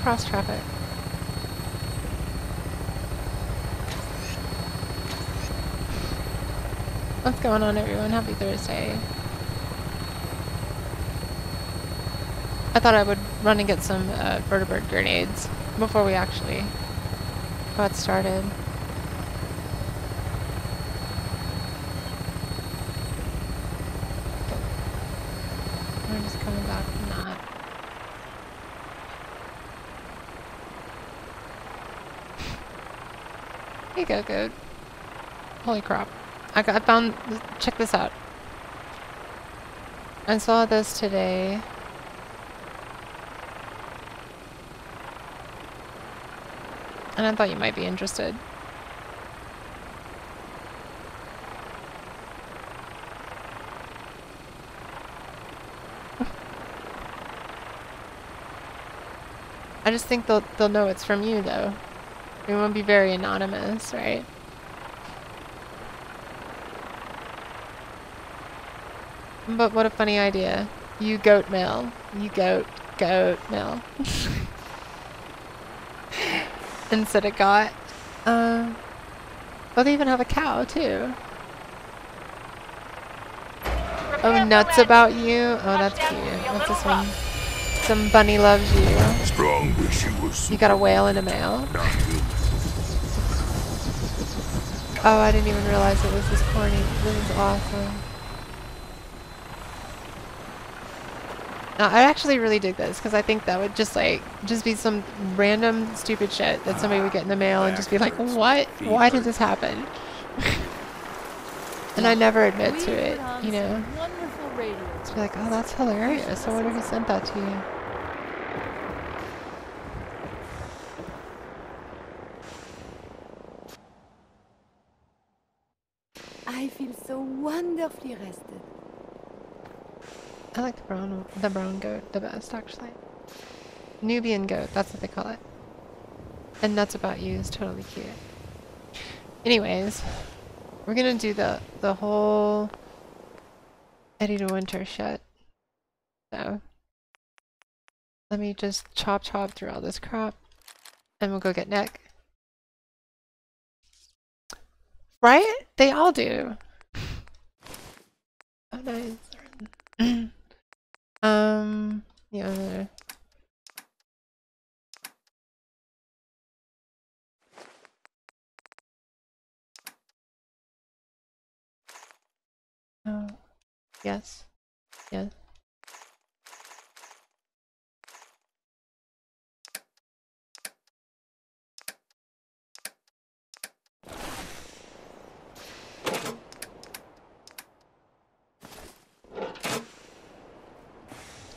cross traffic. What's going on, everyone? Happy Thursday. I thought I would run and get some vertibird grenades before we actually got started. I'm just coming back from that. Here you go, Goat. Holy crap. I found, check this out. I saw this today. And I thought you might be interested. I just think they'll know it's from you though. We won't be very anonymous, right? But what a funny idea. You goat mail. You goat mail. Instead of got. Oh, they even have a cow too. Oh, nuts about you. Oh, that's cute. What's this one? Some bunny loves you. Strong wish you were. You got a whale in a mail. Oh, I didn't even realize it was this corny. This is awesome. No, I actually really dig this because I think that would just be some random stupid shit that somebody would get in the mail and just be like, what? Why did this happen? And I never admit to it, you know. Just be like, oh, that's hilarious. I wonder who sent that to you. I feel so wonderfully rested. I like the brown goat the best, actually. Nubian goat, that's what they call it. And nuts about you is totally cute. Anyways, we're gonna do the whole Eddie de Winter shit. So let me just chop through all this crap, and we'll go get Nick. Right? They all do. Oh, nice. Yeah. Oh, yes. Yes.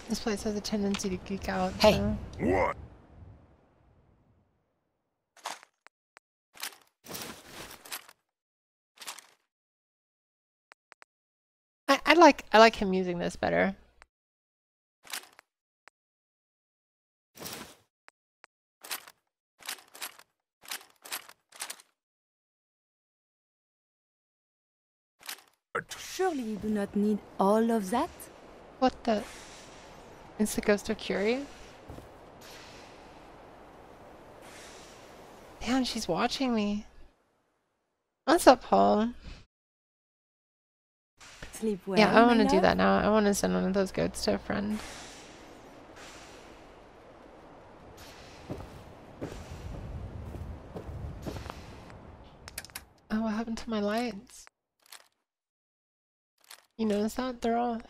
This place has a tendency to geek out. Hey. So. What? I like him using this better. Surely you do not need all of that? What the? It's the ghost of Curie? Damn, she's watching me. What's up, Paul? Sleep well, Yeah, I want to my do love? that now. I want to send one of those goats to a friend. Oh, what happened to my lights? You notice that? They're off.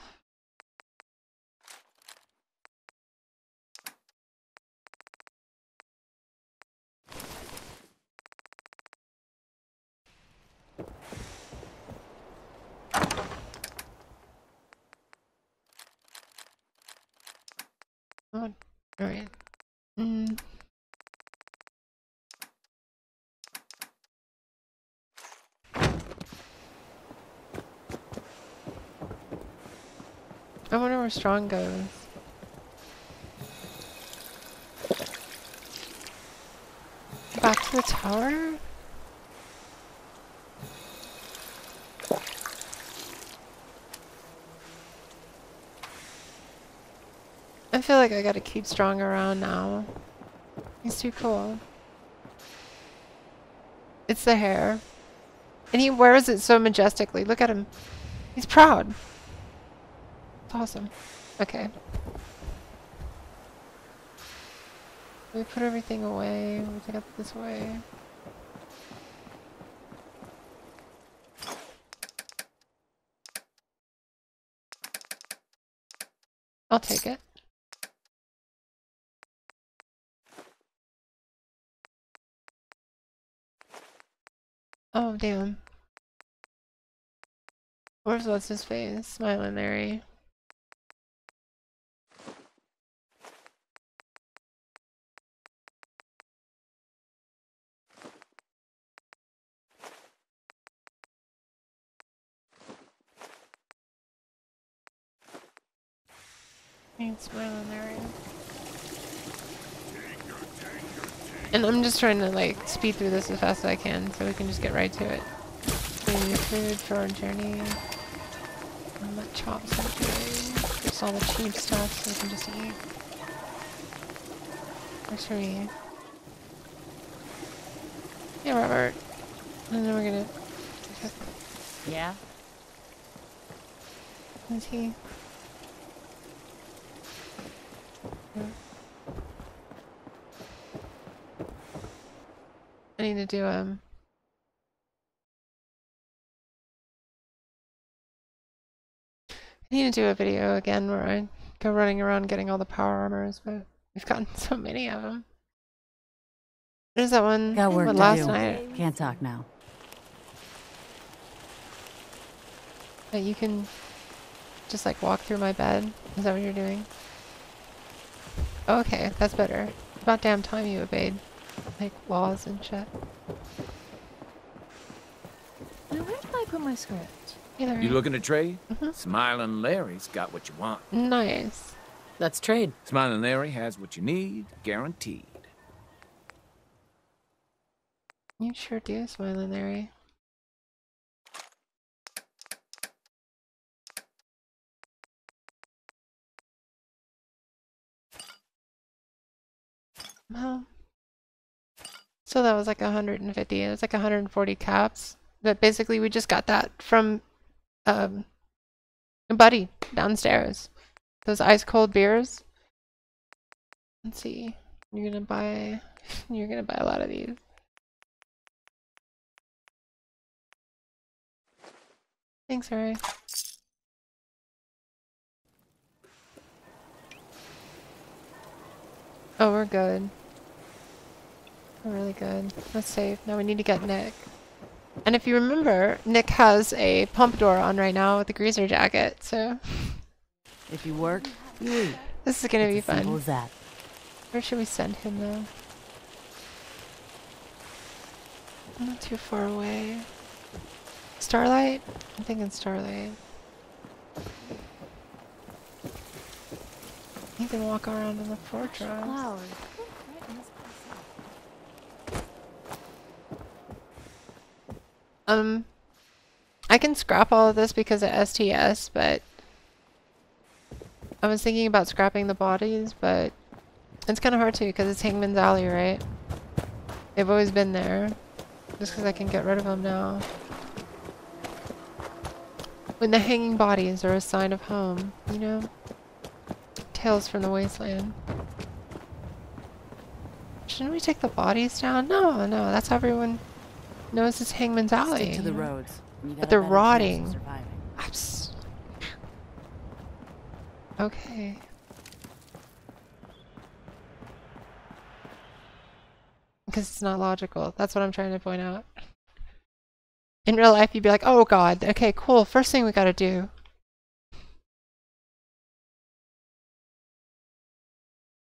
Oh, alright. I wonder where Strong goes. Back to the tower? I feel like I gotta keep Strong around now. He's too cool. It's the hair. And he wears it so majestically. Look at him. He's proud. It's awesome. Okay. We put everything away. We take it this way. I'll take it. Oh, damn. Where's what's his face? Smiling Larry. Smiling Larry. And I'm just trying to like speed through this as fast as I can so we can just get right to it. We need food for our journey. And let chops enjoy. Just all the cheap stuff so we can just eat. Where's me? Yeah, Robert. And then we're gonna... Yeah? Is he? Yeah. I need to do I need to do a video again where I go running around getting all the power armors, but we've gotten so many of them. There's that one Got work to last do. night. Can't talk now. That you can just like walk through my bed. Is that what you're doing? Oh, okay, that's better. About damn time you obeyed like laws and shit. Now where did I put my script? Either. You looking to trade? Mm-hmm. Smiling Larry's got what you want. Nice. Let's trade. Smiling Larry has what you need, guaranteed. You sure do, Smiling Larry. Well, so that was like 150. It was like 140 caps. But basically, we just got that from a buddy downstairs. Those ice cold beers. Let's see. You're gonna buy a lot of these. Thanks, Harry. Oh, we're good. We're really good. Let's save. Now we need to get Nick. And if you remember, Nick has a pompadour on right now with a greaser jacket, so... If you work, you eat. This is gonna be It's as simple fun. as that. Where should we send him, though? Not too far away. Starlight? I'm thinking Starlight. You can walk around in the fortress. Flowers. I can scrap all of this because of STS, but I was thinking about scrapping the bodies, but it's kind of hard to because it's Hangman's Alley, right? They've always been there. Just because I can get rid of them now. When the hanging bodies are a sign of home, you know? Tales from the Wasteland. Shouldn't we take the bodies down? No, no, that's how everyone knows it's Hangman's Alley. Stick to the you know? roads. You got But a they're better chance of rotting. surviving. Okay. Because it's not logical. That's what I'm trying to point out. In real life, you'd be like, oh god, okay, cool, first thing we gotta do.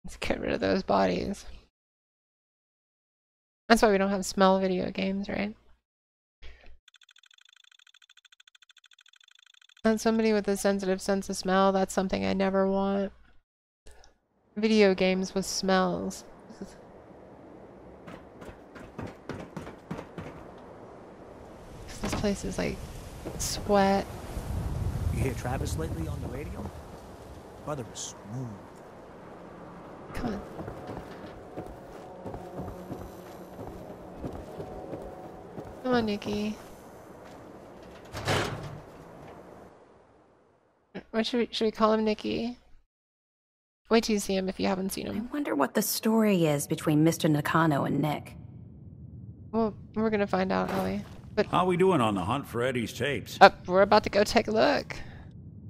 Let's get rid of those bodies. That's why we don't have smell video games, right? And somebody with a sensitive sense of smell, that's something I never want. Video games with smells. This place is like sweat. You hear Travis lately on the radio? Brother is smooth. Come on. Come on, Nikki. What should we call him, Nikki? Wait till you see him if you haven't seen I him. wonder what the story is between Mr. Nakano and Nick. Well, we're gonna find out, Ellie. But How we doing on the hunt for Eddie's tapes? we're about to go take a look.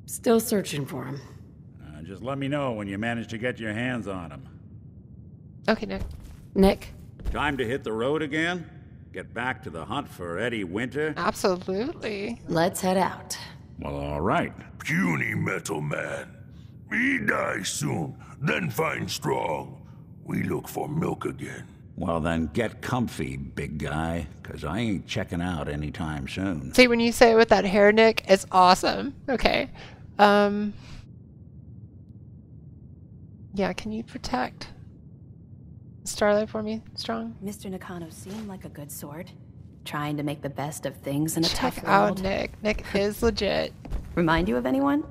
Still searching for him. Just let me know when you manage to get your hands on them. Okay, Nick. Nick? Time to hit the road again? Get back to the hunt for Eddie Winter? Absolutely. Let's head out. Well, all right. Puny metal man. He dies soon, then find strong. We look for milk again. Well, then get comfy, big guy, 'cause I ain't checking out anytime soon. See, when you say it with that hair, Nick, it's awesome. Okay. Yeah, can you protect Starlight for me, Strong? Mr. Nakano seemed like a good sort, trying to make the best of things in a Check tough out world. Nick. Nick is legit. Remind you of anyone?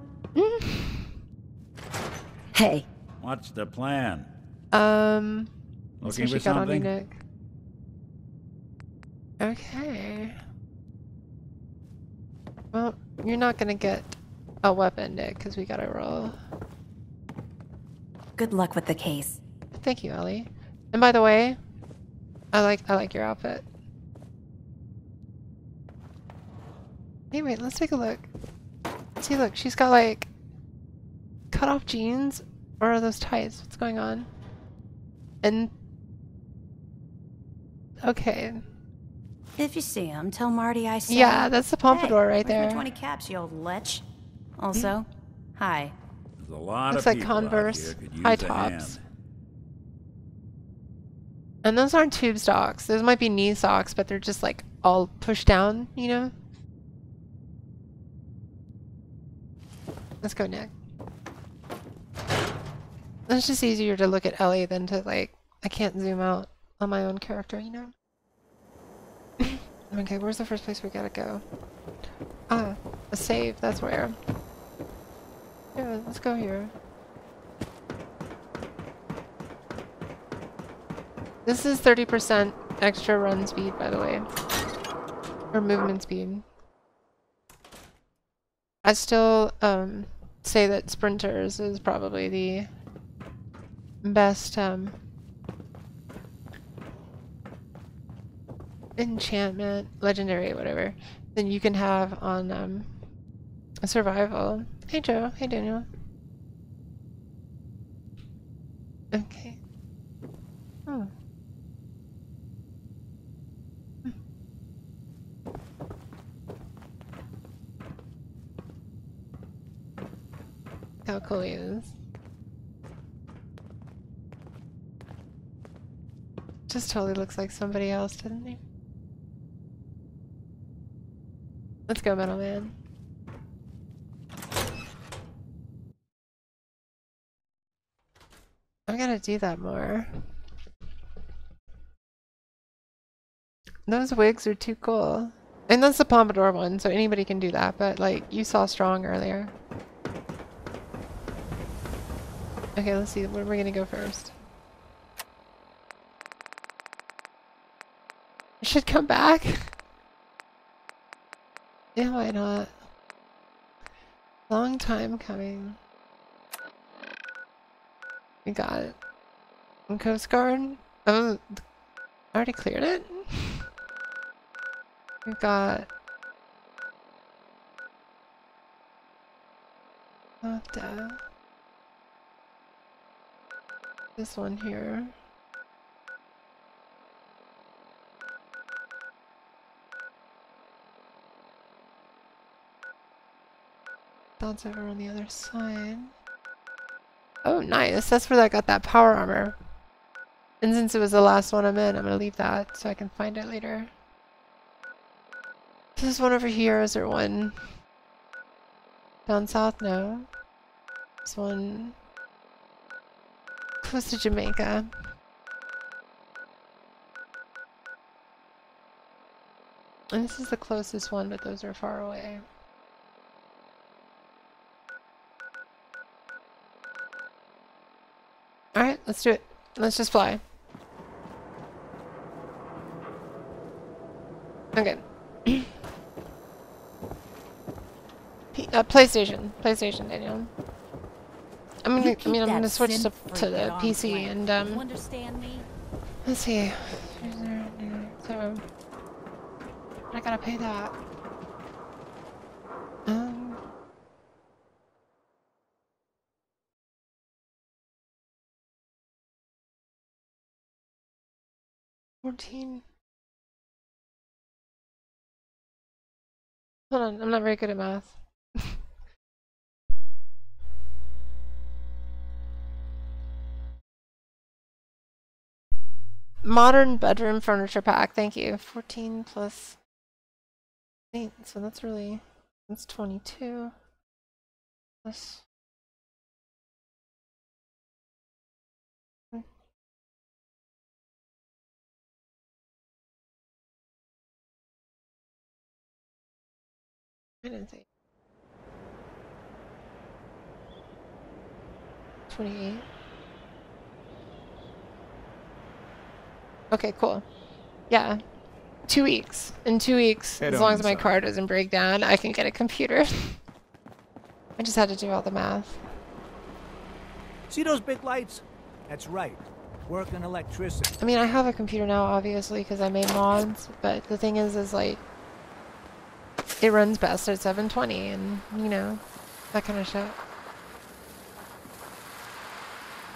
Hey, What's the plan? Let's see Looking what for you got on you, something? Nick. Okay. Well, you're not gonna get a weapon, Nick, because we gotta roll. good luck with the case. Thank you, Ellie. And by the way, I like your outfit. Hey, wait, let's take a look. See, look, she's got like cut off jeans, or are those tights? What's going on? And okay, If you see him, tell Marty I said. yeah, that's the pompadour right where's my there. 20 caps, you old lech. Also, hi. There's a lot Looks of like people out Converse here could use high a tops. hand. And those aren't tube socks. Those might be knee socks, but they're just like all pushed down, you know? Let's go, Nick. It's just easier to look at Ellie than to like, I can't zoom out on my own character, you know? Okay, where's the first place we gotta go? Ah, a save, that's where. Yeah, let's go here. This is 30% extra run speed, by the way. Or movement speed. I still say that sprinters is probably the best enchantment, legendary, whatever, than you can have on survival. Hey Joe, hey Daniel. Okay. Oh. How cool he is. Just totally looks like somebody else, doesn't he? Let's go, Metal Man. I gotta do that more. Those wigs are too cool. And that's the pompadour one, so anybody can do that, but like, you saw Strong earlier. Okay, let's see, where are we gonna go first? We should come back? Yeah, why not? Long time coming. We got it. And Coast Guard? Oh, I already cleared it? We've got... this one here. That's over on the other side. Oh, nice. That's where I got that power armor. And since it was the last one I'm in, I'm gonna leave that so I can find it later. There's one over here. Is there one down south? No. This one close to Jamaica. And this is the closest one, but those are far away. Alright, let's do it. Let's just fly. Okay. PlayStation, Daniel. I'm gonna switch to the PC and Understand me? let's see. So I gotta pay that. 14. Hold on, I'm not very good at math. Modern bedroom furniture pack, thank you. 14 plus 8, so that's 22 plus. I didn't say 28. Okay, cool. Yeah. 2 weeks. In 2 weeks, Head as on long as my inside. car doesn't break down, I can get a computer. I just had to do all the math. See those big lights? That's right. Work on electricity. I mean, I have a computer now, obviously, because I made mods, but the thing is like, it runs best at 720, and, you know, that kind of shit.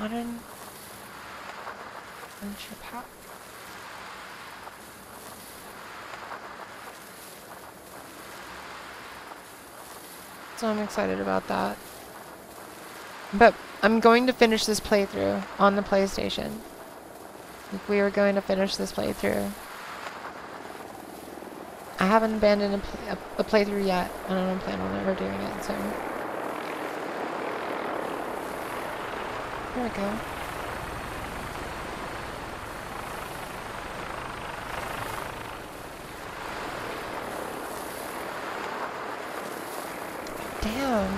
Modern furniture pack. So I'm excited about that. But I'm going to finish this playthrough on the PlayStation. Like, we are going to finish this playthrough. I haven't abandoned a playthrough yet. I don't plan on ever doing it, so. There we go. Damn.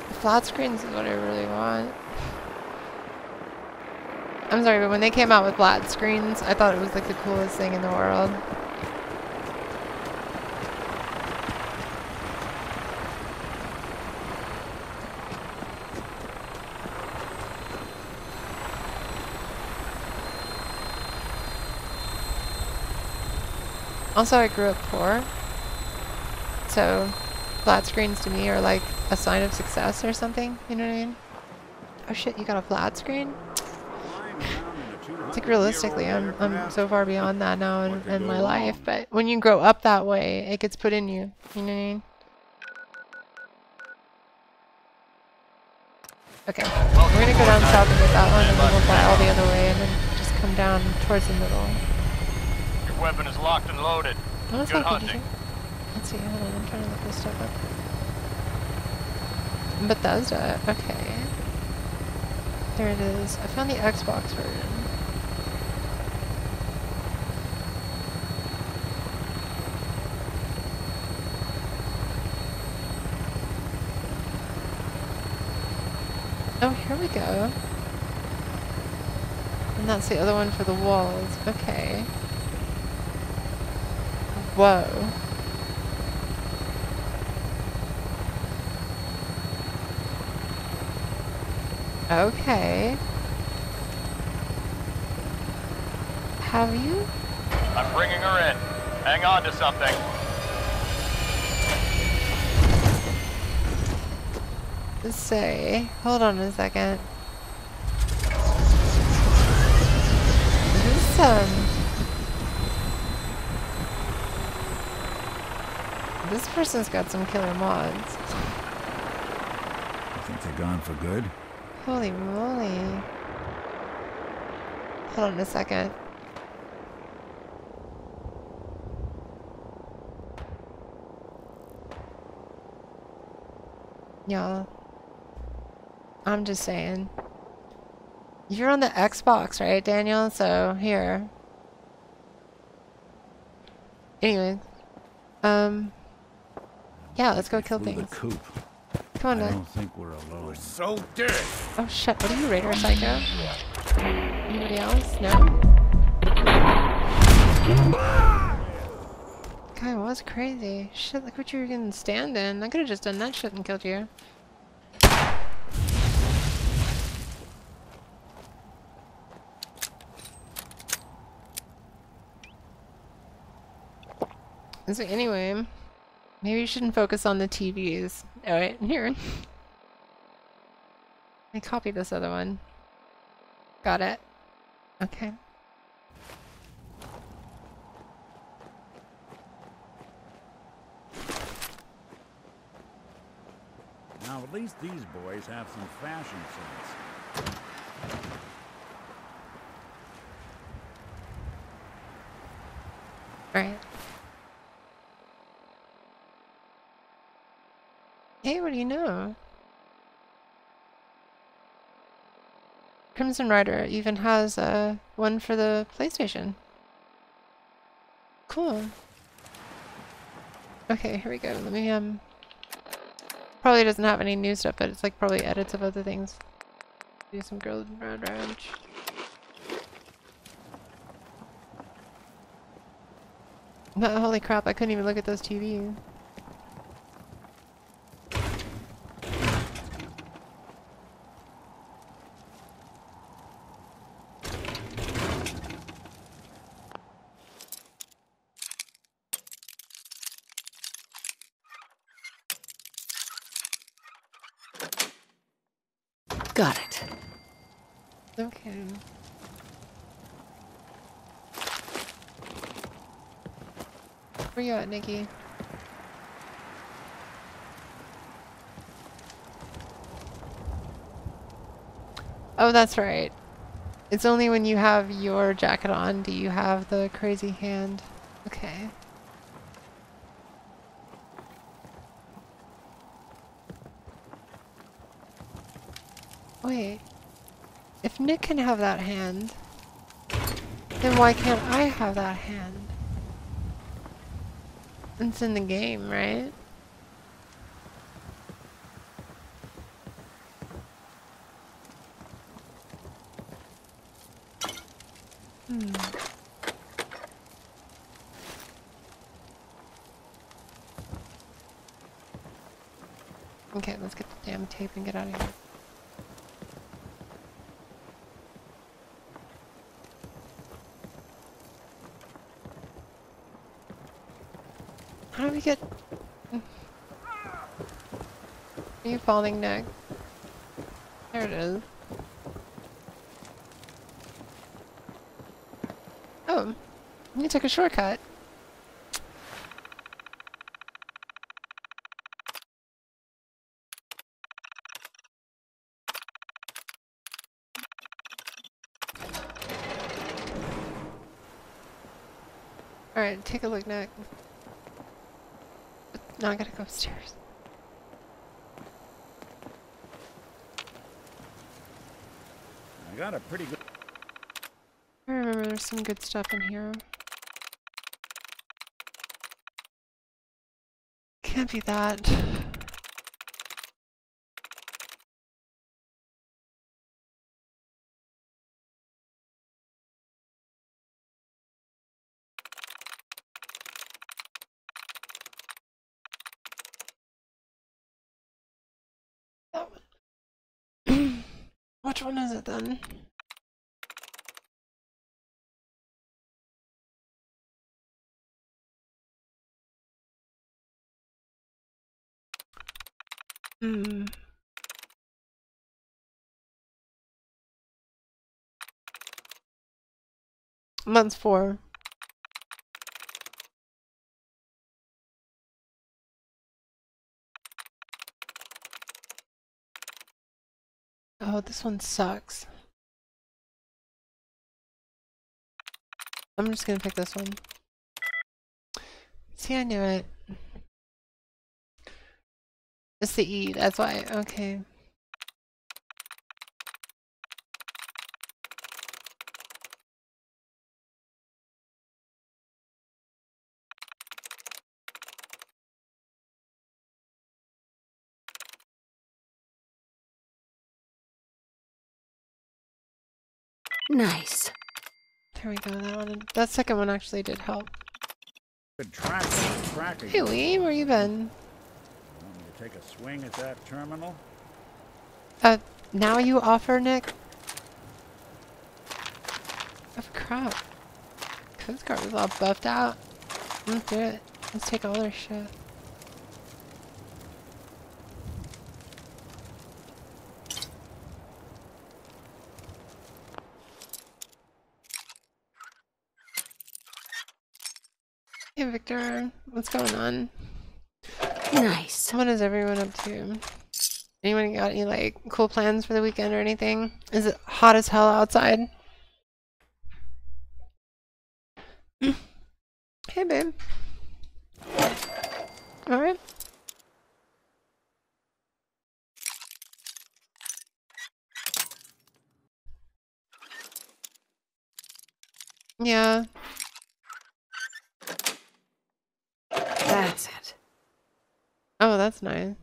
The flat screens is what I really want. I'm sorry, but when they came out with flat screens, I thought it was like the coolest thing in the world. Also, I grew up poor, so flat screens to me are like a sign of success or something, you know what I mean? Oh shit, you got a flat screen? It's like realistically, I'm so far beyond that now in my life, but when you grow up that way, it gets put in you, you know what I mean? Okay, we're gonna go down south and get that one, and then we'll fly all the other way, and then just come down towards the middle. Your weapon is locked and loaded. Oh, that's Good not good, hunting. Let's see, hold on, I'm trying to look this stuff up. Bethesda, okay. There it is. I found the Xbox version. Oh, here we go. And that's the other one for the walls. Okay. Whoa. Okay. Have you? I'm bringing her in. Hang on to something. Let's say, hold on a second. This person's got some killer mods. You think they're gone for good? Holy moly. Hold on a second. Y'all. I'm just saying. You're on the Xbox, right, Daniel? So, here. Anyway. Yeah, let's go kill things. The coop. Come on, I Nick. don't think we're alone. We're so dead. Oh shit, what are you, Radar Psycho? Anybody else? No? Guy was crazy. Shit, look what you were getting stand in. I could have just done that shit and killed you. So anyway, maybe you shouldn't focus on the TVs. Alright, here. I copied this other one. Got it. Okay. Now, at least these boys have some fashion sense. Alright. Hey, what do you know? Crimson Rider even has one for the PlayStation. Cool. Okay, here we go. Let me probably doesn't have any new stuff, but it's like probably edits of other things. Do some grilled road ranch. But holy crap, I couldn't even look at those TVs. Got it. Okay. Where you at, Nikki? Oh, that's right. It's only when you have your jacket on do you have the crazy hand. Okay. Wait. If Nick can have that hand, then why can't I have that hand? It's in the game, right? Okay, let's get the damn tape and get out of here. How do we get... Are you falling, Nick? There it is. Oh, you took a shortcut. Alright, take a look, Nick. Now I gotta go upstairs. I got a pretty good... I remember there's some good stuff in here. Can't be that. That one. Which one is it then? Month 4. Oh, this one sucks. I'm just gonna pick this one. See, I knew it. It's the E, that's why. Okay. Nice. There we go. That second one actually did help. Good tracking. Hey, Lee, where you been? Want me to take a swing at that terminal? Now you offer, Nick? Oh, crap. Coast Guard was all buffed out. Let's do it. Let's take all their shit. Hey, Victor. What's going on? Nice. What is everyone up to? Anyone got any, like, cool plans for the weekend or anything? Is it hot as hell outside? Hey, babe. Alright. Yeah. That's it. Oh, that's nice.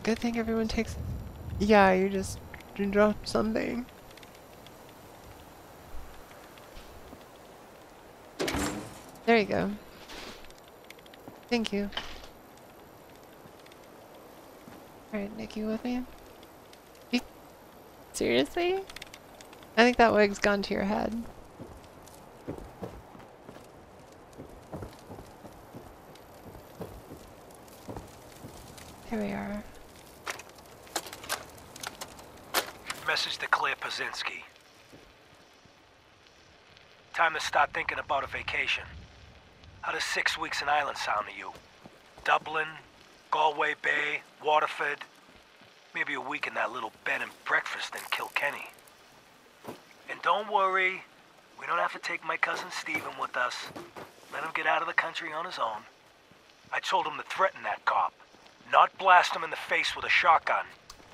Good thing everyone takes... Yeah, you just dropped something. There you go. Thank you. Alright, Nick, you with me? Seriously? I think that wig's gone to your head. Here we are. Message to Claire Pazinski. Time to start thinking about a vacation. How does 6 weeks in Ireland sound to you? Dublin, Galway Bay, Waterford, maybe a week in that little bed and breakfast in Kilkenny. And don't worry, we don't have to take my cousin Stephen with us. Let him get out of the country on his own. I told him to threaten that cop, not blast him in the face with a shotgun.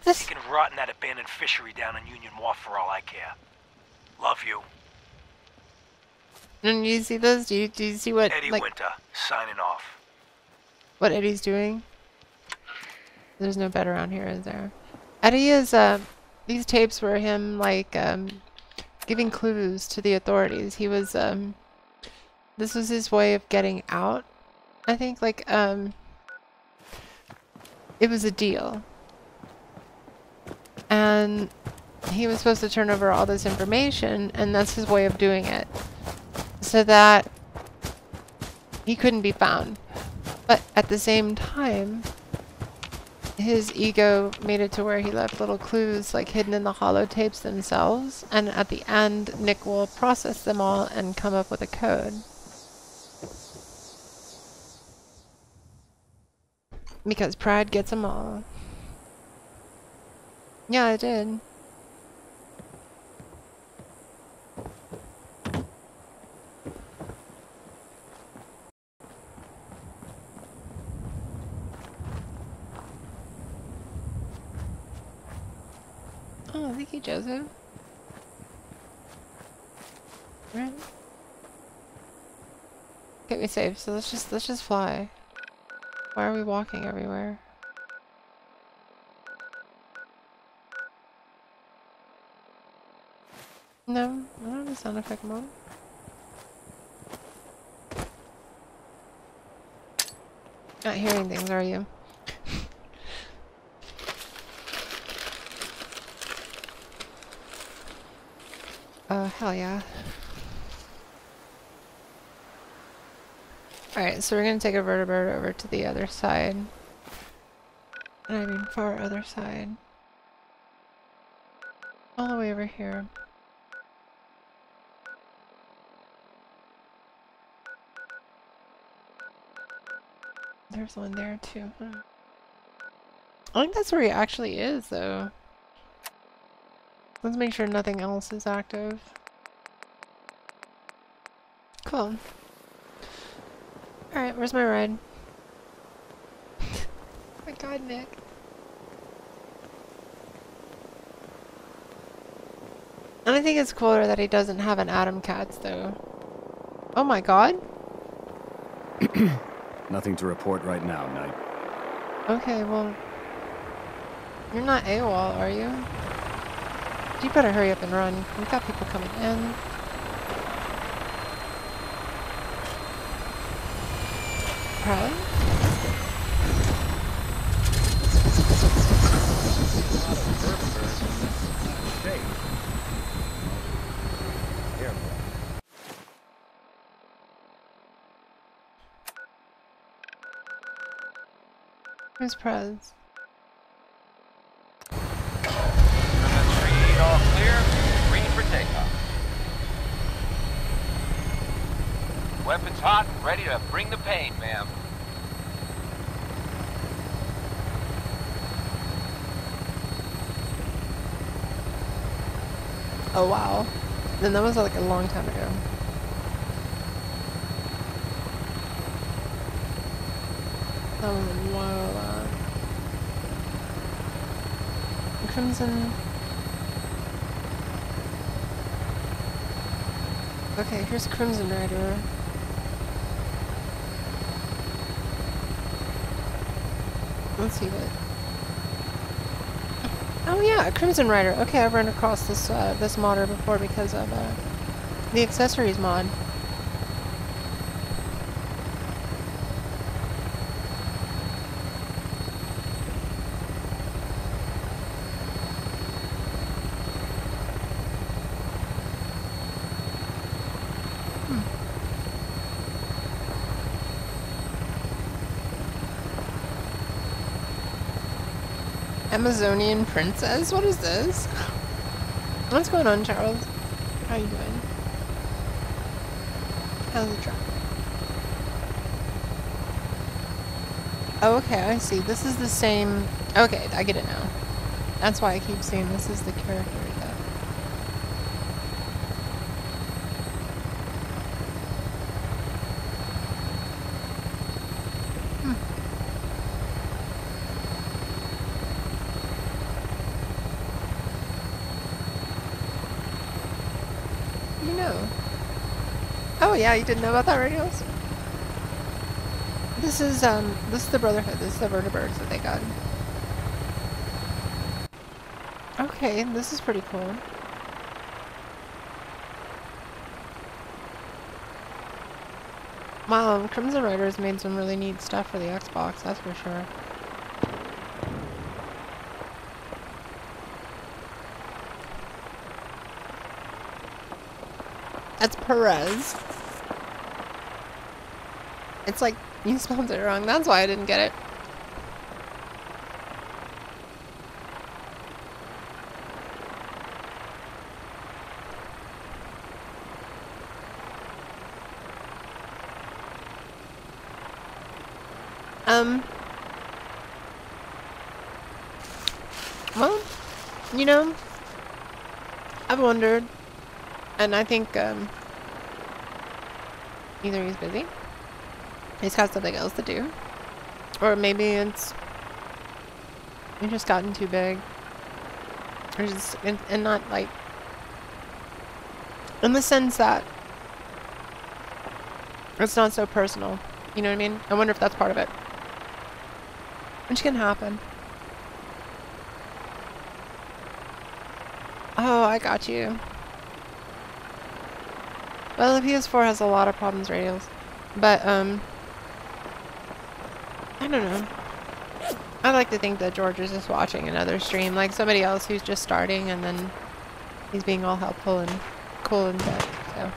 He can rot in that abandoned fishery down in Union Wharf for all I care. Love you. And you see this? Do you see what Eddie Winter, signing off. What Eddie's doing? There's no bed around here, is there? Eddie is these tapes were him like giving clues to the authorities. He was this was his way of getting out. I think like it was a deal. And he was supposed to turn over all this information, and that's his way of doing it. So that he couldn't be found. But at the same time, his ego made it to where he left little clues like hidden in the holotapes themselves, and at the end Nick will process them all and come up with a code. Because pride gets them all. Yeah, I did. Oh, thank you, Joseph. Right. Get me safe. So let's just fly. Why are we walking everywhere? No, I don't have a sound effect mode. Not hearing things, are you? Hell yeah. Alright, so we're gonna take a vertibird over to the other side. And I mean far other side. All the way over here. There's one there too. I think that's where he actually is, though. Let's make sure nothing else is active. Cool. Alright, where's my ride? Oh my god, Nick. And I think it's cooler that he doesn't have an Atom Cats, though. Oh my god? Nothing to report right now, Knight. Okay, well... You're not AWOL, are you? You better hurry up and run. We've got people coming in. Probably? Where's Prez? All clear. Green for takeoff. Weapons hot and ready to bring the pain, ma'am. Oh wow. Then that was like a long time ago. That was a while back. Crimson. Okay, here's Crimson Rider. Let's see what. Oh yeah, Crimson Rider. Okay, I've run across this this modder before because of the accessories mod. Amazonian princess? What is this? What's going on, Charles? How you doing? How's the truck? Oh, okay, I see. This is the same... Okay, I get it now. That's why I keep saying this is the character that... You know. Oh yeah, you didn't know about that, Radios? This is the Brotherhood. This is the vertebrates that they got. Okay, this is pretty cool. Wow, Crimson Rider's made some really neat stuff for the Xbox, that's for sure. That's Perez. It's like, you spelled it wrong. That's why I didn't get it. Well, you know, I've wondered, and I think, either he's busy, he's got something else to do, or maybe it's, you've just gotten too big, or just, and not like, in the sense that it's not so personal, you know what I mean? I wonder if that's part of it. Which can happen. Oh, I got you. Well, the PS4 has a lot of problems, Radials. But, I don't know. I like to think that George is just watching another stream, like somebody else who's just starting, and then he's being all helpful and cool and good, so.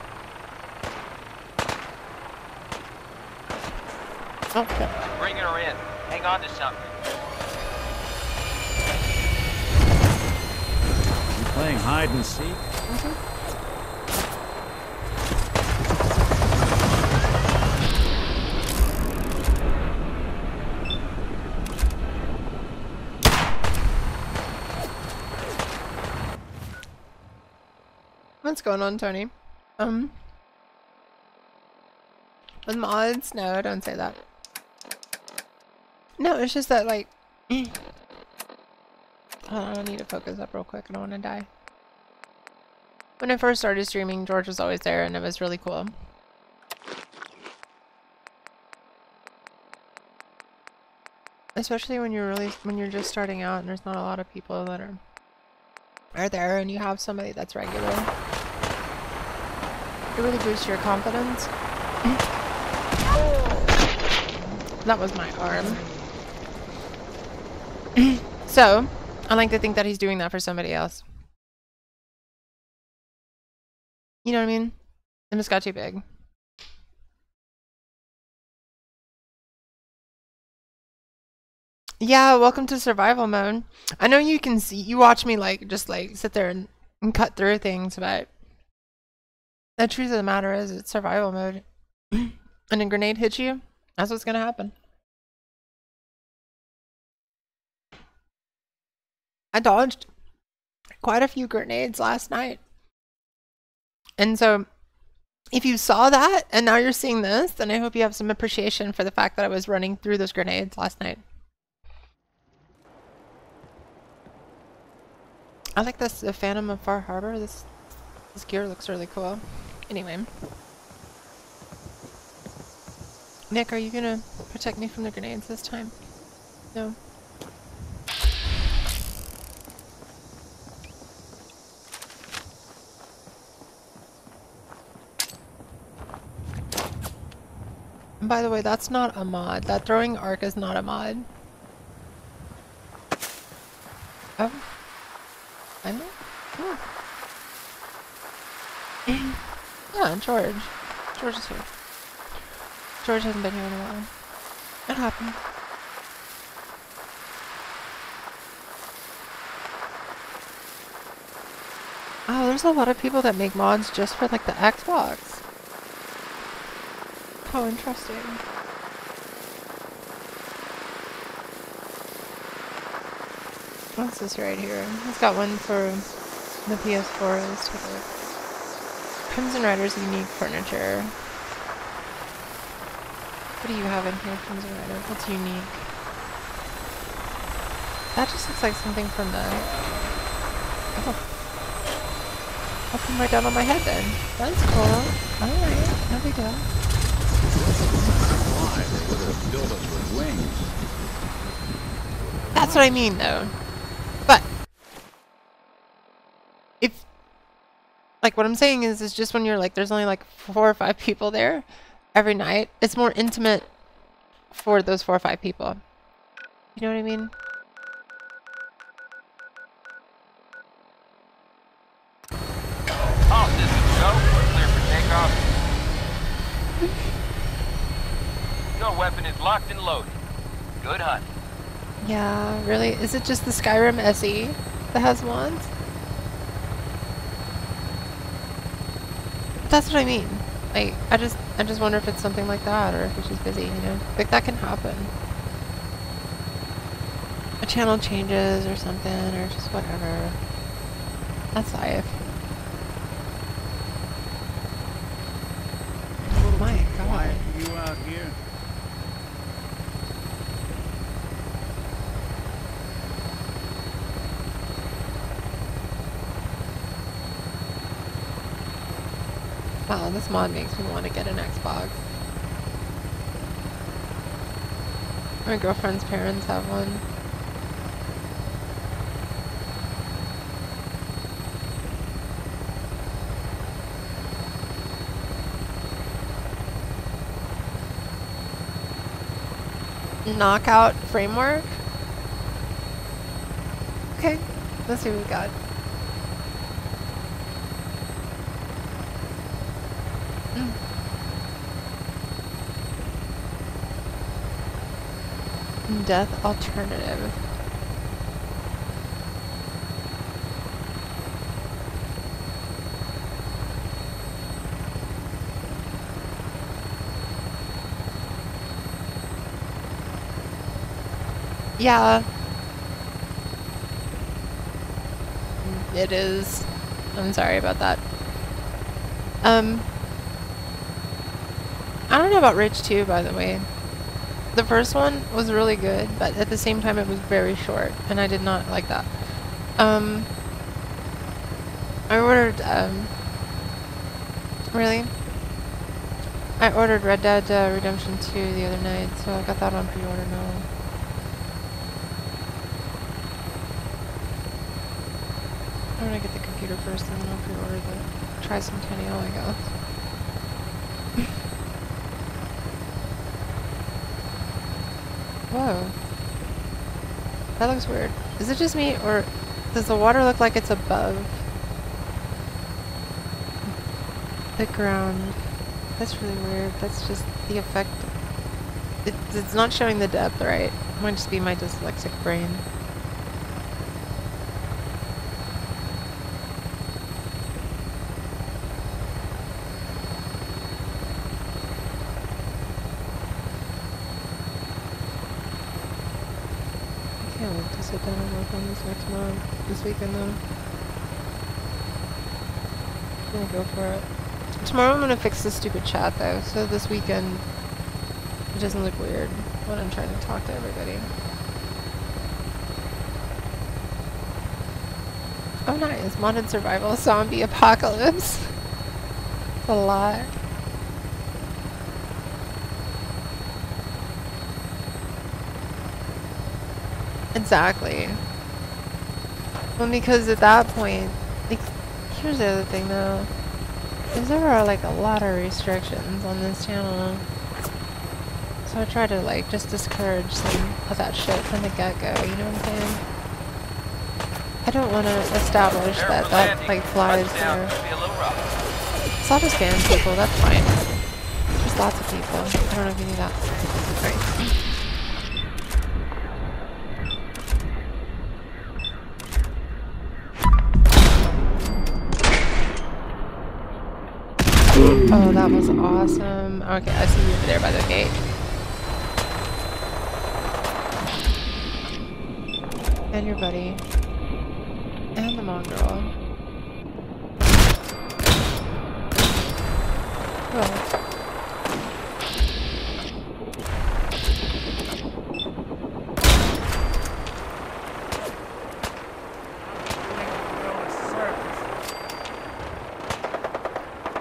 Okay. Bringing her in. Hang on to something. You playing hide and seek? What's going on, Tony? With mods? No, don't say that. No, it's just that, like... Hold on, I need to focus up real quick. I don't want to die. When I first started streaming, George was always there, and it was really cool. Especially when you're just starting out and there's not a lot of people that are there and you have somebody that's regular. It really boosts your confidence. That was my arm. So, I like to think that he's doing that for somebody else. You know what I mean? It just got too big. Yeah, welcome to survival mode. I know you can see, you watch me like, just like sit there and cut through things, but the truth of the matter is it's survival mode. And a grenade hits you, that's what's gonna happen. I dodged quite a few grenades last night. And so, if you saw that and now you're seeing this, then I hope you have some appreciation for the fact that I was running through those grenades last night. I like this, the Phantom of Far Harbor. This gear looks really cool. Anyway. Nick, are you gonna protect me from the grenades this time? No. And by the way, that's not a mod. That throwing arc is not a mod. Oh. I know. Oh. Yeah, George. George is here. George hasn't been here in a while. It happened. Oh, there's a lot of people that make mods just for like the Xbox. How interesting. What's this right here? It's got one for the PS4. Let's take a look. Crimson Rider's unique furniture. What do you have in here, Crimson Rider? What's unique? That just looks like something from the... Oh. I'll come right down on my head then. That's cool. Alright, no big deal. Why? They would have built us with wings. That's what I mean, though. But if, like, what I'm saying is just when you're like, there's only like 4 or 5 people there every night, it's more intimate for those 4 or 5 people. You know what I mean? All systems go. Clear for takeoff. Your weapon is locked and loaded. Good hunt. Yeah, really? Is it just the Skyrim SE that has mods? That's what I mean. Like, I just wonder if it's something like that, or if it's just busy, you know? Like, that can happen. A channel changes or something, or just whatever. That's life. Oh my god. Why are you out here? Wow, this mod makes me want to get an Xbox. My girlfriend's parents have one. Knockout framework? Okay, let's see what we got. Death alternative. Yeah. It is. I'm sorry about that. I don't know about Rage 2, by the way. The first one was really good, but at the same time it was very short, and I did not like that. I ordered, really? I ordered Red Dead Redemption 2 the other night, so I got that on pre-order now. I'm gonna get the computer first, and then I'll pre-order the Tricentennial, I guess. Whoa. That looks weird. Is it just me, or does the water look like it's above the ground? That's really weird. That's just the effect. It's not showing the depth, right? It might just be my dyslexic brain. I can't wait to sit down and work on this this weekend though. I'm gonna go for it. Tomorrow I'm gonna fix this stupid chat though, so this weekend it doesn't look weird when I'm trying to talk to everybody. Oh nice, modded survival zombie apocalypse. That's a lot. Exactly. Well, because at that point, like, here's the other thing though. There are like a lot of restrictions on this channel. So I try to like just discourage some of that shit from the get-go, you know what I'm saying? I don't want to establish that like flies there. So I'll just ban people, that's fine. There's lots of people. I don't know if you knew that. Right. Oh, that was awesome. Okay, I see you over there by the gate. And your buddy. And the mongrel. Who else?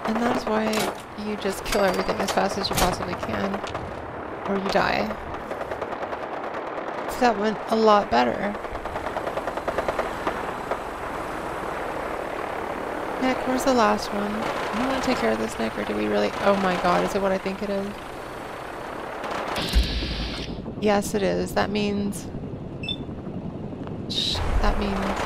And that's why you just kill everything as fast as you possibly can, or you die. So that went a lot better. Nick, where's the last one? I want to take care of this, Nick, or do we really? Oh my god, is it what I think it is? Yes, it is. That means... that means...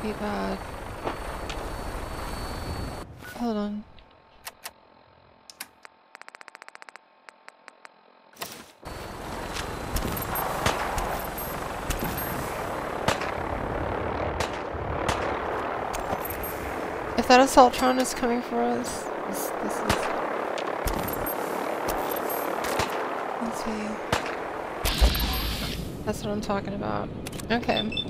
be bad. Hold on. If that Assaultron is coming for us, this is... Let's see. That's what I'm talking about. Okay.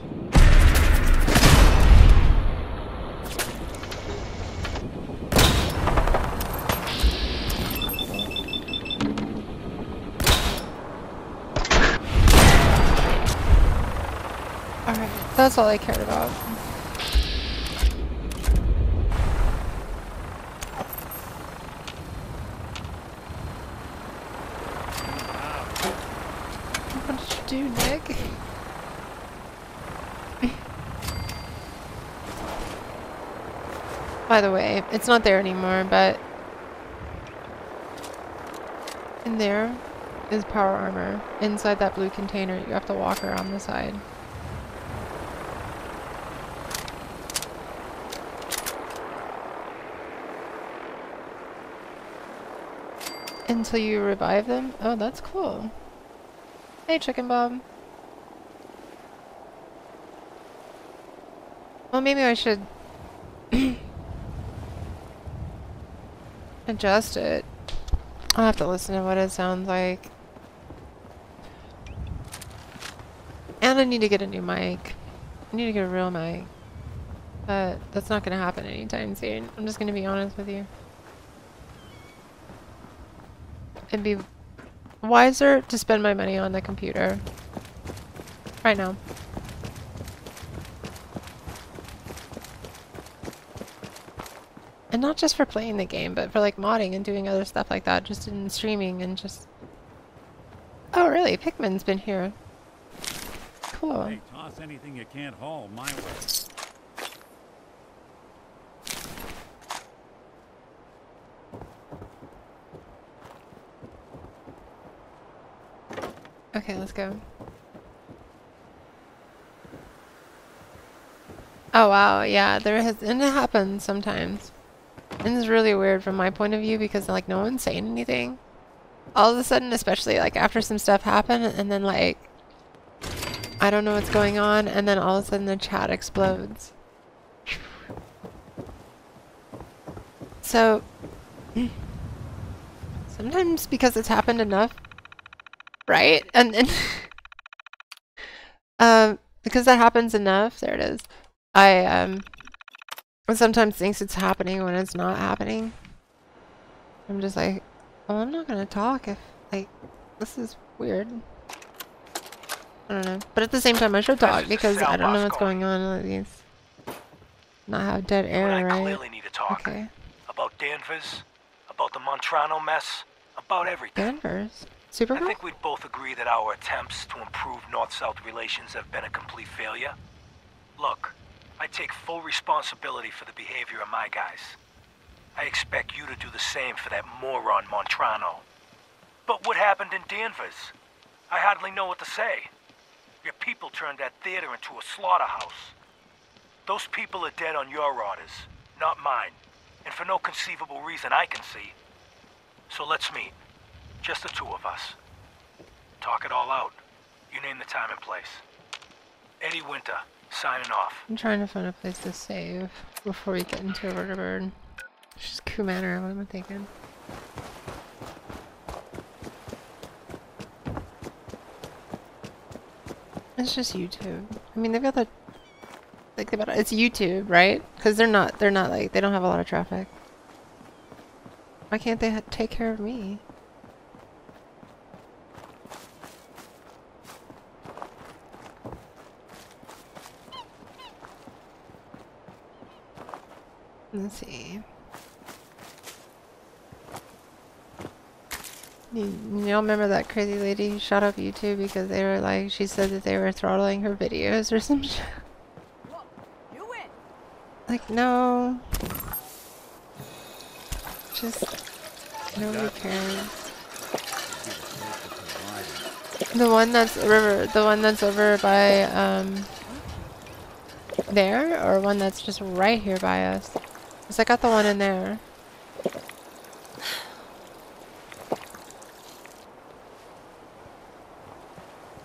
Alright, that's all I cared about. What did you do, Nick? By the way, it's not there anymore, but in there is power armor. Inside that blue container, you have to walk around the side. Until you revive them? Oh, that's cool. Hey, Chicken Bob. Well, maybe I should adjust it. I'll have to listen to what it sounds like. And I need to get a new mic. I need to get a real mic. But that's not going to happen anytime soon. I'm just going to be honest with you. It'd be wiser to spend my money on the computer right now. And not just for playing the game, but for like modding and doing other stuff like that, just in streaming and just... Oh really? Pikmin's been here. Cool. Hey, toss anything you can't haul my way. Okay, let's go. Oh wow, yeah, and it happens sometimes. And it's really weird from my point of view because like no one's saying anything. All of a sudden, especially like after some stuff happened and then like I don't know what's going on and then all of a sudden the chat explodes. So sometimes because it's happened enough, right? And because that happens enough, there it is. I sometimes thinks it's happening when it's not happening. I'm just like, well, I'm not gonna talk if like this is weird. I don't know, but at the same time I should talk because I don't know what's going on with these. Not have dead air, I right? clearly need to talk. Okay. About Danvers, about the Montrano mess, about everything. Danvers? Supergirl? I think we'd both agree that our attempts to improve North-South relations have been a complete failure. Look, I take full responsibility for the behavior of my guys. I expect you to do the same for that moron Montrano. But what happened in Danvers? I hardly know what to say. Your people turned that theater into a slaughterhouse. Those people are dead on your orders, not mine. And for no conceivable reason I can see. So let's meet. Just the two of us. Talk it all out. You name the time and place. Eddie Winter, signing off. I'm trying to find a place to save before we get into a vertibird. It's just KungFuMan, or what am I thinking? It's just YouTube. I mean, they've got the... Think about it. It's YouTube, right? Because they're not like, they don't have a lot of traffic. Why can't they take care of me? Let's see. Y'all remember that crazy lady who shot up YouTube because they were like, she said that they were throttling her videos or some shit? Like, no. Just, nobody cares. The one that's over by, there? Or one that's just right here by us? Because I got the one in there.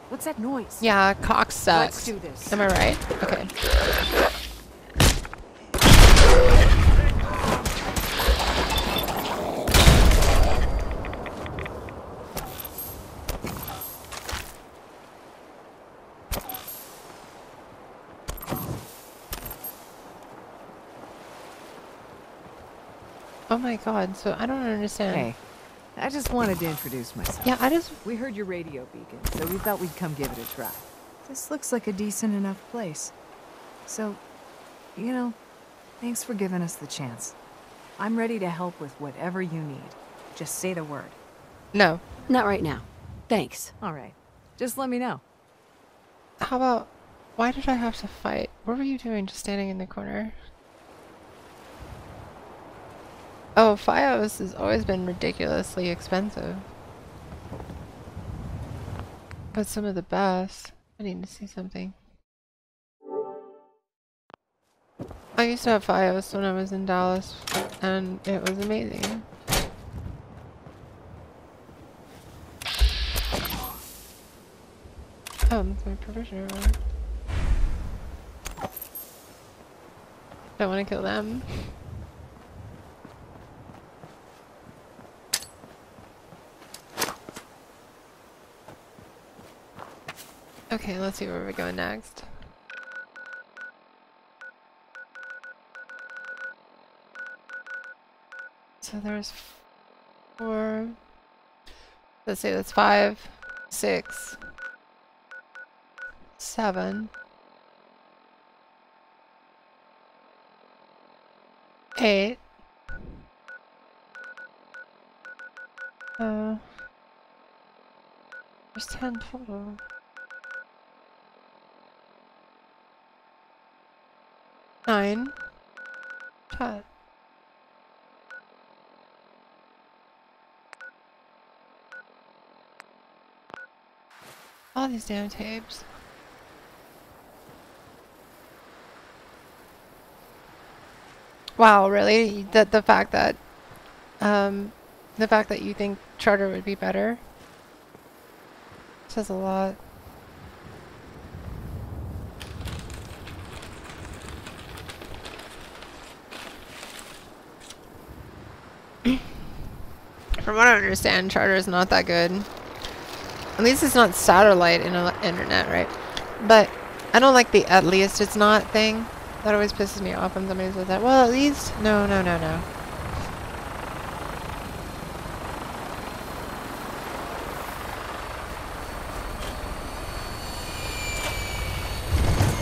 What's that noise? Yeah, cock sucks. Let's do this. Am I right? Okay. Oh my god, so I don't understand. Hey, I just wanted to introduce myself. Yeah, We heard your radio beacon, so we thought we'd come give it a try. This looks like a decent enough place. So, you know, thanks for giving us the chance. I'm ready to help with whatever you need. Just say the word. No. Not right now. Thanks. Alright. Just let me know. How about... Why did I have to fight? What were you doing just standing in the corner? Oh, Fios has always been ridiculously expensive. But some of the best. I need to see something. I used to have Fios when I was in Dallas, and it was amazing. Oh, that's my provisioner one. Don't want to kill them. Okay, let's see where we're going next. So there's 4. Let's say that's 5, 6, 7, 8, 10 total. Nine. 10. All these damn tapes. Wow, really? The fact that you think charter would be better says a lot. From what I understand, charter is not that good. At least it's not satellite internet, right? But I don't like the "at least it's not" thing. That always pisses me off when somebody says that. Well, at least... No, no, no, no.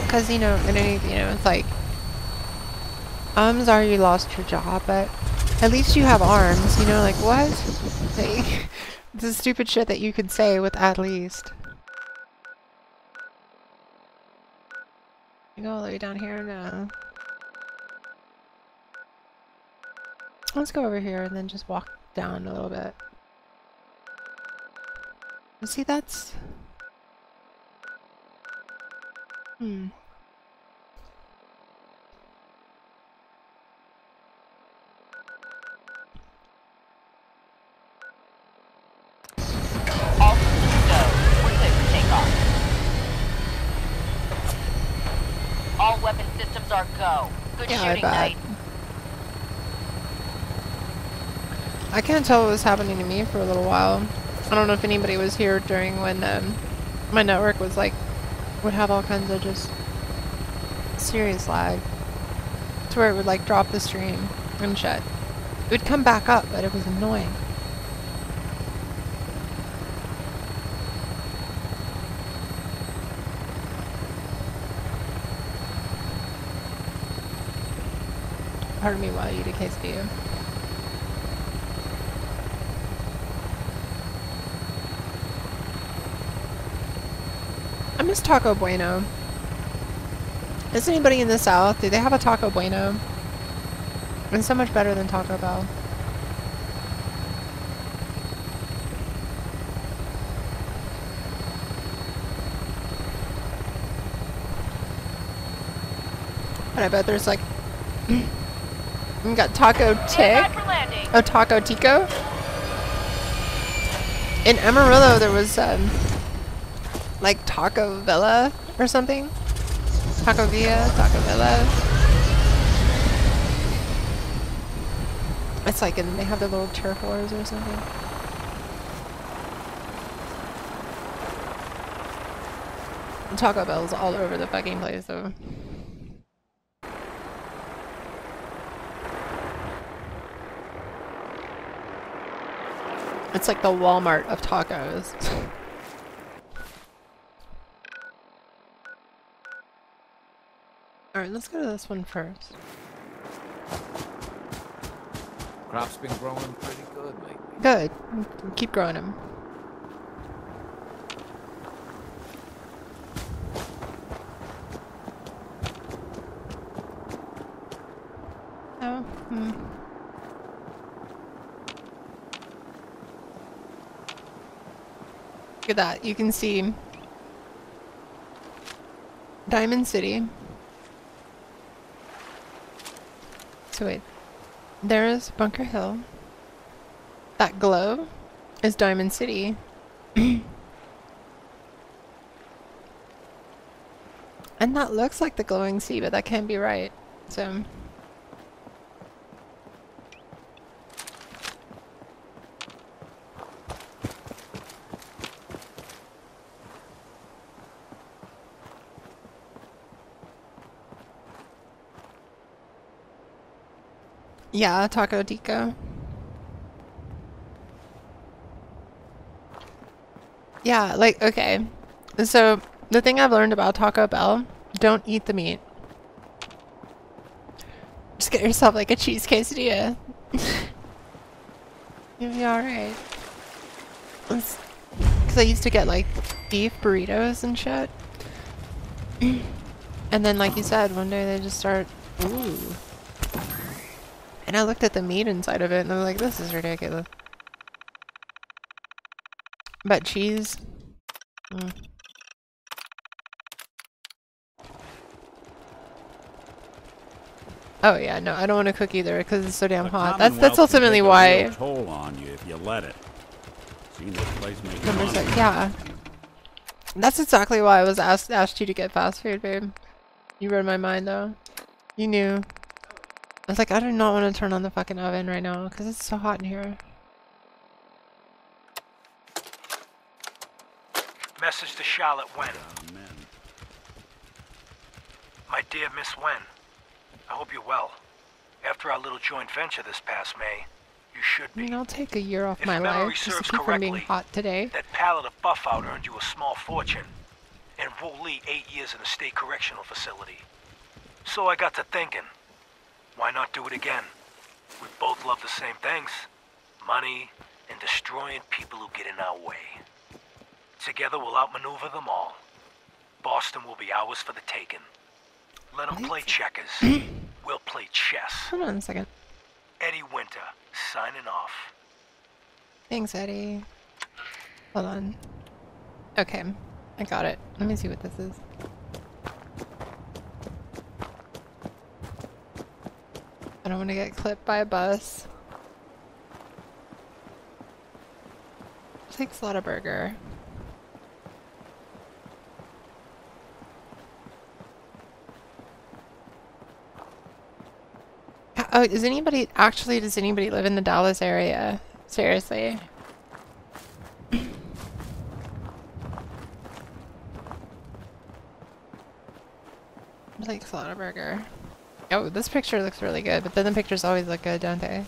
Because, you know, it's like... I'm sorry you lost your job, but at least you have arms, you know, like, what? Like, the stupid shit that you could say with "at least." You go all the way down here? No. Let's go over here and then just walk down a little bit. See, that's... All systems go. We're clear for takeoff. All weapon systems are go. Good shooting, Knight. I can't tell what was happening to me for a little while. I don't know if anybody was here during when my network was like, would have all kinds of just serious lag. To where it would like drop the stream and shut. It would come back up, but it was annoying. Pardon me while I eat a quesadilla. I miss Taco Bueno. Is anybody in the South? Do they have a Taco Bueno? It's so much better than Taco Bell. But I bet there's like... we got Taco Tick. Oh, Taco Tico. In Amarillo there was like Taco Villa or something. Taco Villa, Taco Villa. It's like they have the little turf wars or something. And Taco Bell's all over the fucking place though. It's like the Walmart of tacos. Alright, let's go to this one first. Crop's been growing pretty good lately. Good. Keep growing them. Oh, Look at that. You can see Diamond City. So wait, there's Bunker Hill. That glow is Diamond City. And that looks like the glowing sea, but that can't be right. So yeah, Taco Tico. Yeah, like, okay. So, the thing I've learned about Taco Bell, don't eat the meat. Just get yourself like a cheese quesadilla. You'll be alright. Because because I used to get like beef burritos and shit. And then, like you said, one day they just start, ooh. And I looked at the meat inside of it and I was like, this is ridiculous. But cheese? Mm. Oh yeah, no, I don't want to cook either because it's so damn hot. That's ultimately why. Toll on you if you let it. Seen this place make yeah. That's exactly why I was asked you to get fast food, babe. You read my mind though. You knew. I was like, I do not want to turn on the fucking oven right now because it's so hot in here. Message to Charlotte Wen. My dear Miss Wen, I hope you're well. After our little joint venture this past May, you should be. I mean, I'll take a year off If my memory life just to serves keep from being correctly, hot today. that pallet of buff out earned you a small fortune, and Wooly 8 years in a state correctional facility. So I got to thinking, why not do it again? We both love the same things, money and destroying people who get in our way. Together we'll outmaneuver them all. Boston will be ours for the taking. Let them play checkers. We'll play chess. Hold on a second. Eddie Winter, signing off. Thanks, Eddie. Hold on. Okay, I got it. Let me see what this is. I don't want to get clipped by a bus. Take Slaughterburger. Oh, does anybody live in the Dallas area? Seriously. Like Slaughterburger. Oh, this picture looks really good, but then the pictures always look good, don't they?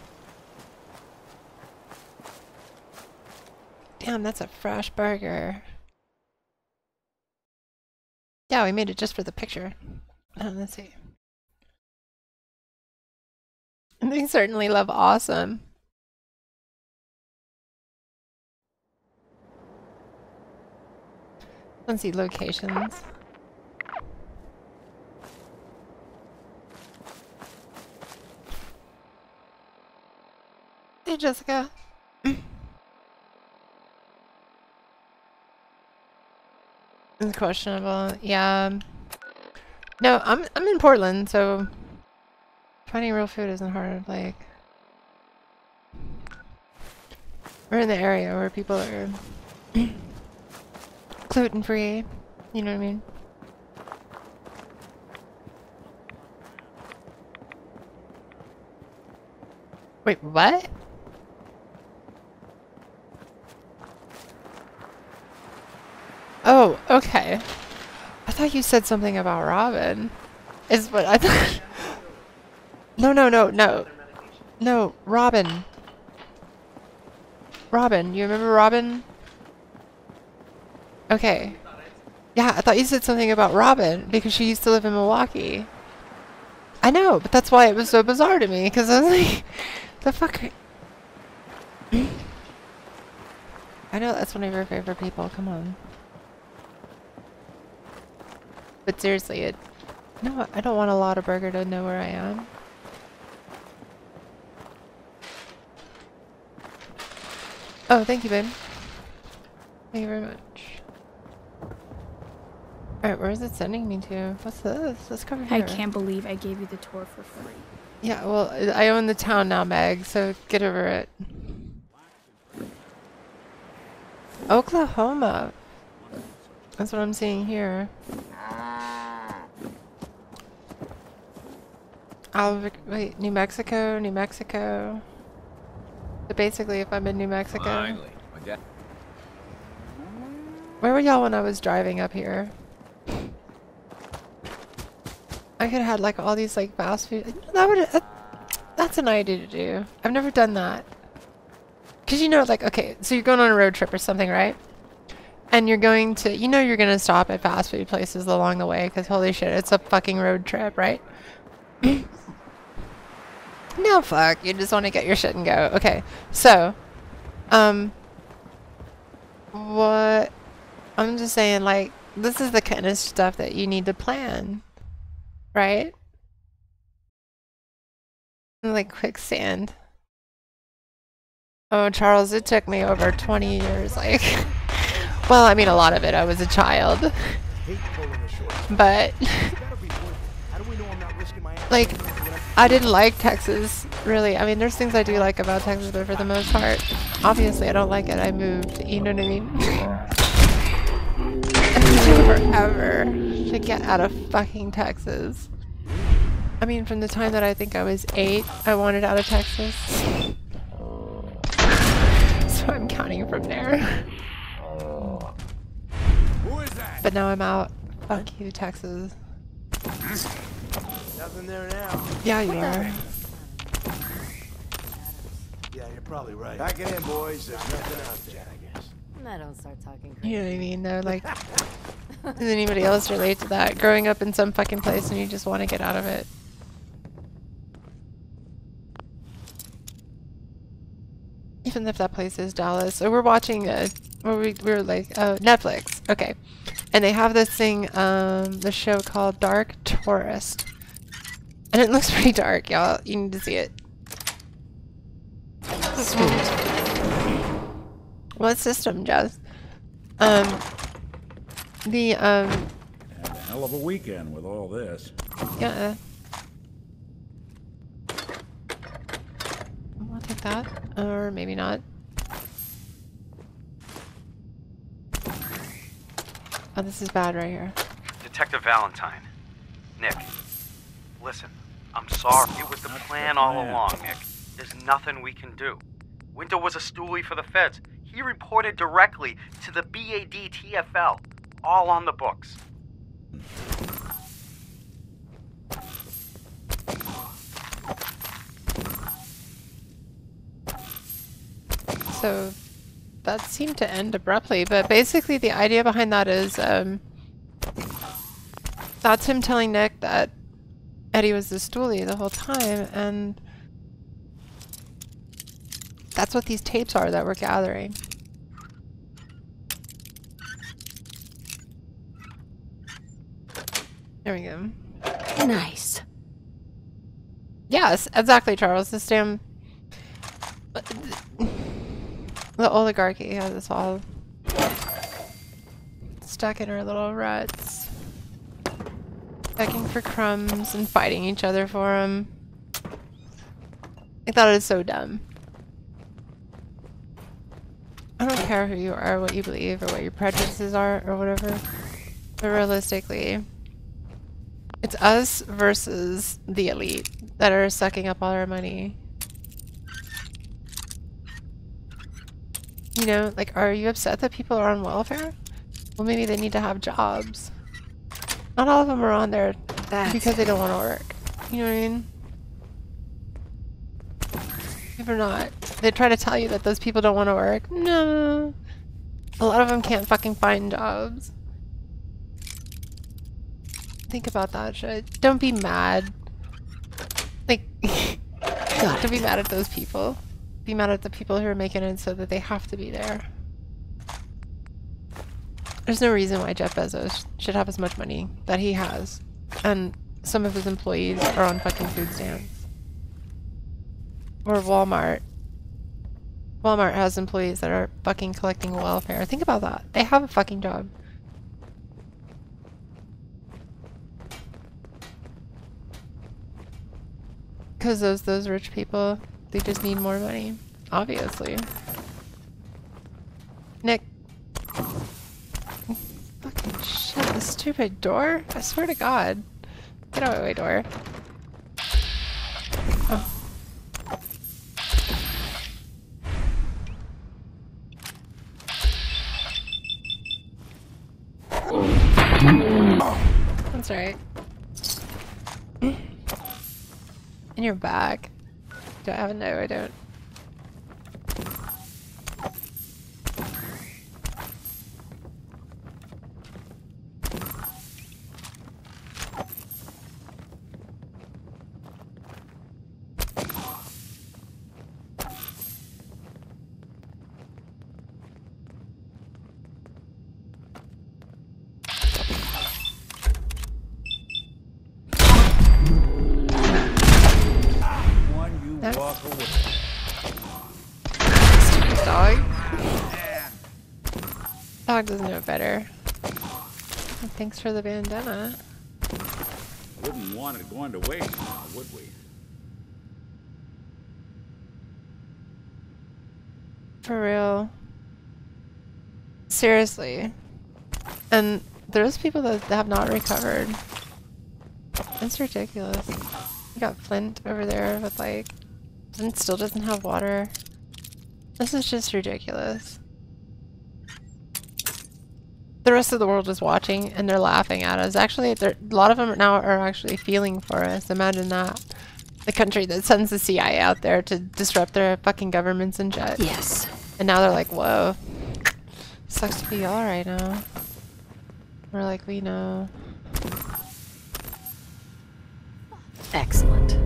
Damn, that's a fresh burger. Yeah, we made it just for the picture. Let's see. They certainly love awesome. Let's see locations. Hey, Jessica. It's questionable. Yeah. No, I'm in Portland, so finding real food isn't hard. Like, we're in the area where people are gluten free. You know what I mean? Wait, what? Oh, okay. I thought you said something about Robin. Is what I thought. No, Robin. Robin, you remember Robin? Okay. Yeah, I thought you said something about Robin because she used to live in Milwaukee. I know, but that's why it was so bizarre to me because I was like, the fuck? I know that's one of your favorite people. Come on. But seriously, no, I don't want a lot of burger to know where I am. Oh, thank you, babe. Thank you very much. Alright, where is it sending me to? What's this? Let's cover here. I can't believe I gave you the tour for free. Yeah, well, I own the town now, Meg, so get over it. Oklahoma. That's what I'm seeing here. Wait, New Mexico. So basically, if I'm in New Mexico. Finally. Where were y'all when I was driving up here? I could have had like all these like fast food. That's an idea to do. I've never done that. Cause you know, like, okay, so you're going on a road trip or something, right? And you're going to, you're going to stop at fast food places along the way. Cause holy shit, it's a fucking road trip, right? No, fuck. You just want to get your shit and go. Okay. So, What? I'm just saying, like, this is the kind of stuff that you need to plan, right? Like quicksand. Oh, Charles, it took me over 20 years, like, well, I mean, a lot of it, I was a child, but, like, I didn't like Texas, really. I mean, there's things I do like about Texas, but for the most part, obviously, I don't like it. I moved, you know what I mean? It took forever to get out of fucking Texas. I mean, from the time that I think I was 8, I wanted out of Texas. So I'm counting from there. Who is that? But now I'm out. Fuck you, Texas. Nothing there now. Yeah, you are. Yeah, you're probably right. Pack it in, boys. There's nothing out there, I guess. I don't start talking crazy. You know what I mean? Though, like, does anybody else relate to that? Growing up in some fucking place and you just want to get out of it. Even if that place is Dallas. So we're watching we were like Netflix. Okay. And they have this thing, the show called Dark Tourist. And it looks pretty dark, y'all. You need to see it. Sweet. What system, Jess? Had a hell of a weekend with all this. Yeah. I'll take that. Or maybe not. Oh, this is bad right here. Detective Valentine. Nick. Listen, I'm sorry. It was the plan all along, Nick. There's nothing we can do. Winter was a stoolie for the feds. He reported directly to the BADTFL. All on the books. So that seemed to end abruptly, but basically the idea behind that is that's him telling Nick that Eddie was the stoolie the whole time, and that's what these tapes are that we're gathering. There we go. Nice. Yes, exactly, Charles. This damn... The oligarchy has us all stuck in our little ruts. Begging for crumbs and fighting each other for them. I thought it was so dumb. I don't care who you are, what you believe, or what your prejudices are, or whatever. But realistically, it's us versus the elite that are sucking up all our money. You know, like, are you upset that people are on welfare? Well, maybe they need to have jobs. Not all of them are on there because they don't want to work. You know what I mean? If or not. They try to tell you that those people don't want to work. No. A lot of them can't fucking find jobs. Think about that shit. Don't be mad. Like, don't be mad at those people. Be mad at the people who are making it so that they have to be there. There's no reason why Jeff Bezos should have as much money that he has. And some of his employees are on fucking food stamps. Or Walmart. Walmart has employees that are fucking collecting welfare. Think about that. They have a fucking job. Because those rich people, they just need more money. Obviously. Nick. Fucking shit, this stupid door? I swear to God. Get out of my way, door. Oh. That's right. In your bag. Do I have a no? I don't. next. walk away. Stupid dog. Dog doesn't know better. Well, thanks for the bandana. Wouldn't want it going to waste now, would we? For real. Seriously. And there's people that have not recovered. It's ridiculous. You got Flint over there with like... Flint still doesn't have water. This is just ridiculous. The rest of the world is watching and they're laughing at us. Actually, a lot of them now are actually feeling for us. Imagine that. The country that sends the CIA out there to disrupt their fucking governments and shit. Yes. And now they're like, whoa. Sucks to be y'all right now. We're like, we know. Excellent.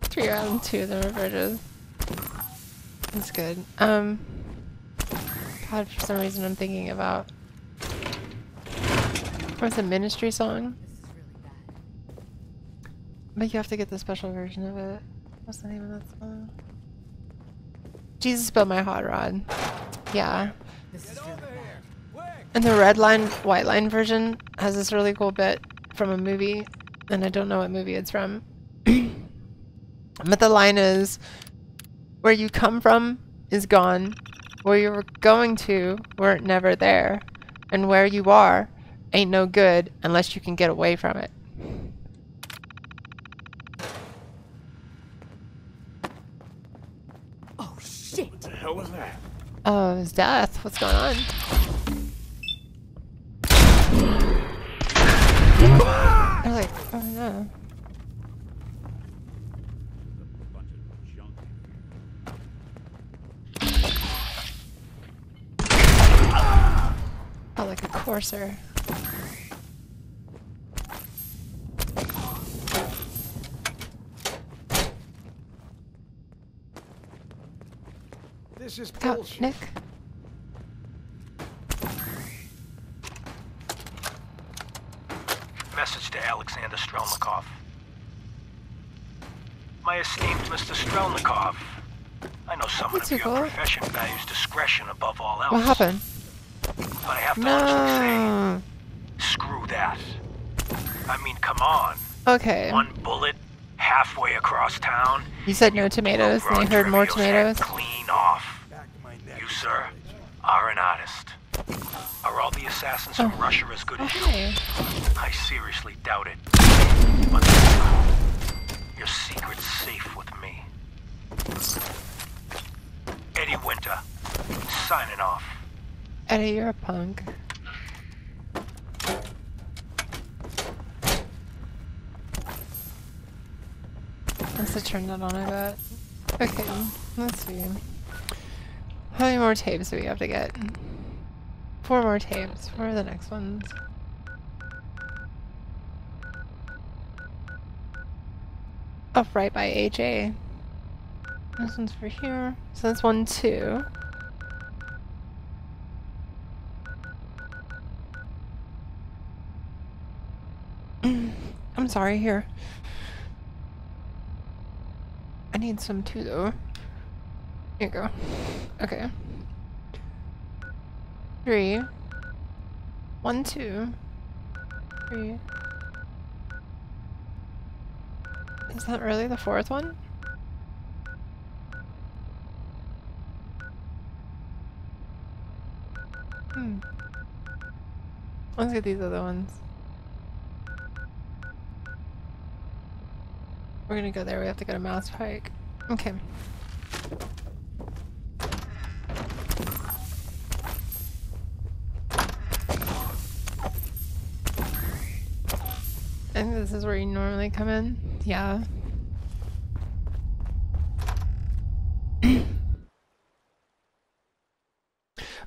3 out of 2 of them are bridges. That's good. God, for some reason I'm thinking about... What's a Ministry song? But you have to get the special version of it. What's the name of that song? Jesus Built My Hot Rod. Yeah. And the red line, white line version has this really cool bit from a movie, and I don't know what movie it's from. But the line is, where you come from is gone, where you were going to weren't never there, and where you are ain't no good unless you can get away from it. Oh shit! What the hell was that? Oh, it's death. What's going on? They're like, oh no. Oh, like a courser. This is Oh, bullshit. Nick. Message to Alexander Strelnikov. My esteemed Mr. Strelnikov, I know someone What's of it your called? profession values discretion above all else. What happened? But I have to honestly No. say, screw that. I mean, come on. Okay. One bullet halfway across town. You said no tomatoes, and I heard more tomatoes. Clean off. You, sir, are an artist. Are all the assassins from Russia as good as you? I seriously doubt it. But your secret's safe with me. Eddie Winter, signing off. Eddie, you're a punk. Let's have turned that on, I bet. Okay, let's see. How many more tapes do we have to get? 4 more tapes. Where are the next ones? Oh, right by AJ. This one's for here. So that's 1, 2. I'm sorry, here. I need some too, though. Here you go. Okay. 3. 1, 2. 3. Is that really the 4th one? Let's get these other ones. We're gonna go there. We have to go to Mouse Pike. Okay. I think this is where you normally come in. Yeah.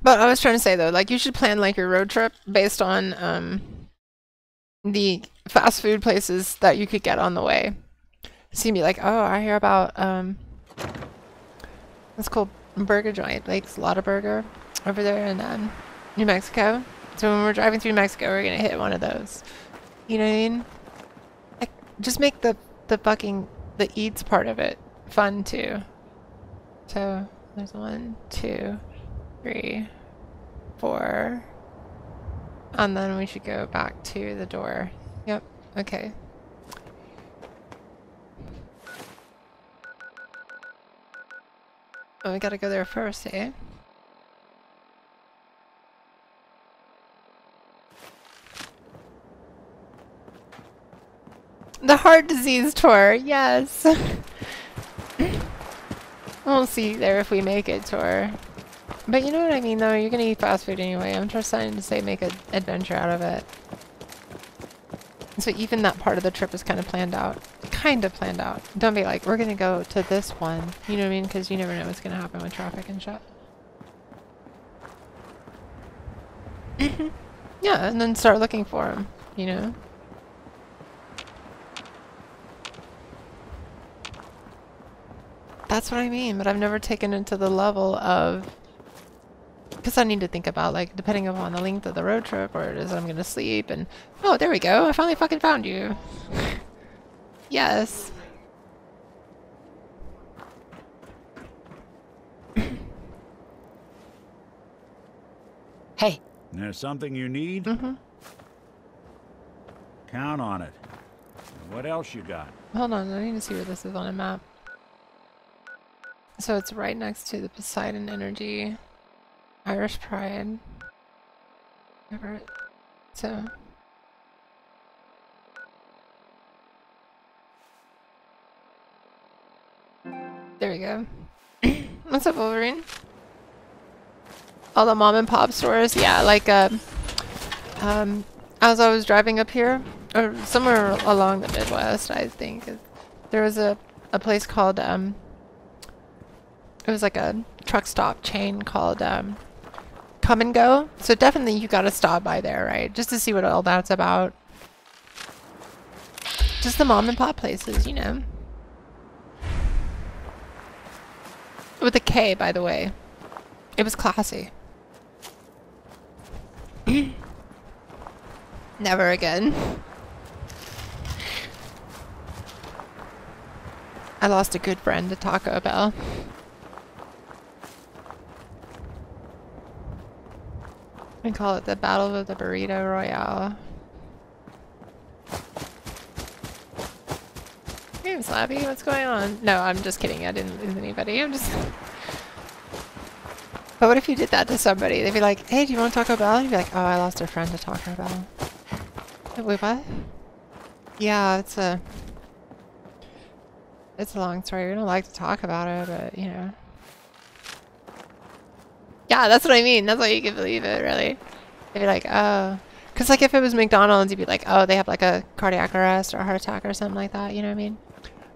But I was trying to say though, like you should plan like your road trip based on the fast food places that you could get on the way. So you'd be like, oh, I hear about this cool burger joint, like Slaughter Burger over there in New Mexico. So when we're driving through Mexico, we're gonna hit one of those. You know what I mean? Like, just make the eats part of it fun too. So there's 1, 2, 3, 4. And then we should go back to the door. Yep, okay. Oh, we gotta go there first, eh? The heart disease tour, yes! We'll see there if we make it tour. But you know what I mean though, you're gonna eat fast food anyway. I'm just trying to say make an adventure out of it. So even that part of the trip is kind of planned out. Kind of planned out. Don't be like, we're gonna go to this one. You know what I mean? Because you never know what's gonna happen with traffic and shit. Yeah, and then start looking for them, you know? That's what I mean, but I've never taken it to the level of... Because I need to think about, like, depending upon the length of the road trip, where it is I'm gonna sleep, and... Oh, there we go! I finally fucking found you! Yes! Hey! There's something you need? Mm-hmm. Count on it. What else you got? Hold on, I need to see where this is on a map. So it's right next to the Poseidon Energy, Irish Pride, Everett. So there we go. What's up, Wolverine? All the mom and pop stores, yeah. Like as I was driving up here, or somewhere along the Midwest, I think there was a place called it was like a truck stop chain called Come and Go. So definitely you gotta stop by there, right? Just to see what all that's about. Just the mom and pop places, you know. With a K, by the way. It was classy. Never again. I lost a good friend to Taco Bell. We call it the Battle of the Burrito Royale. Hey, Slappy, what's going on? No, I'm just kidding. I didn't lose anybody. I'm just... But what if you did that to somebody? They'd be like, hey, do you want Taco Bell? You'd be like, oh, I lost a friend to Taco Bell. Wait, what? Yeah, it's a long story. We don't like to talk about it, but, you know. Yeah, that's what I mean. That's why you can believe it, really. They'd be like, oh. Because, like, if it was McDonald's, you'd be like, oh, they have, like, a cardiac arrest or a heart attack or something like that. You know what I mean?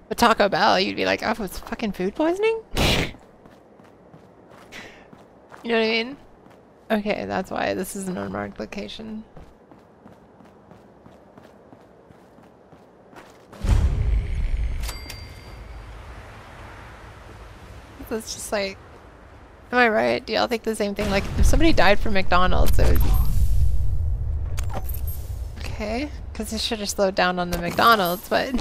But Taco Bell, you'd be like, oh, it's fucking food poisoning? You know what I mean? Okay, that's why this is an unmarked location. It's just like... Am I right? Do y'all think the same thing? Like, if somebody died from McDonald's, it would be... Okay, because they should have slowed down on the McDonald's, but...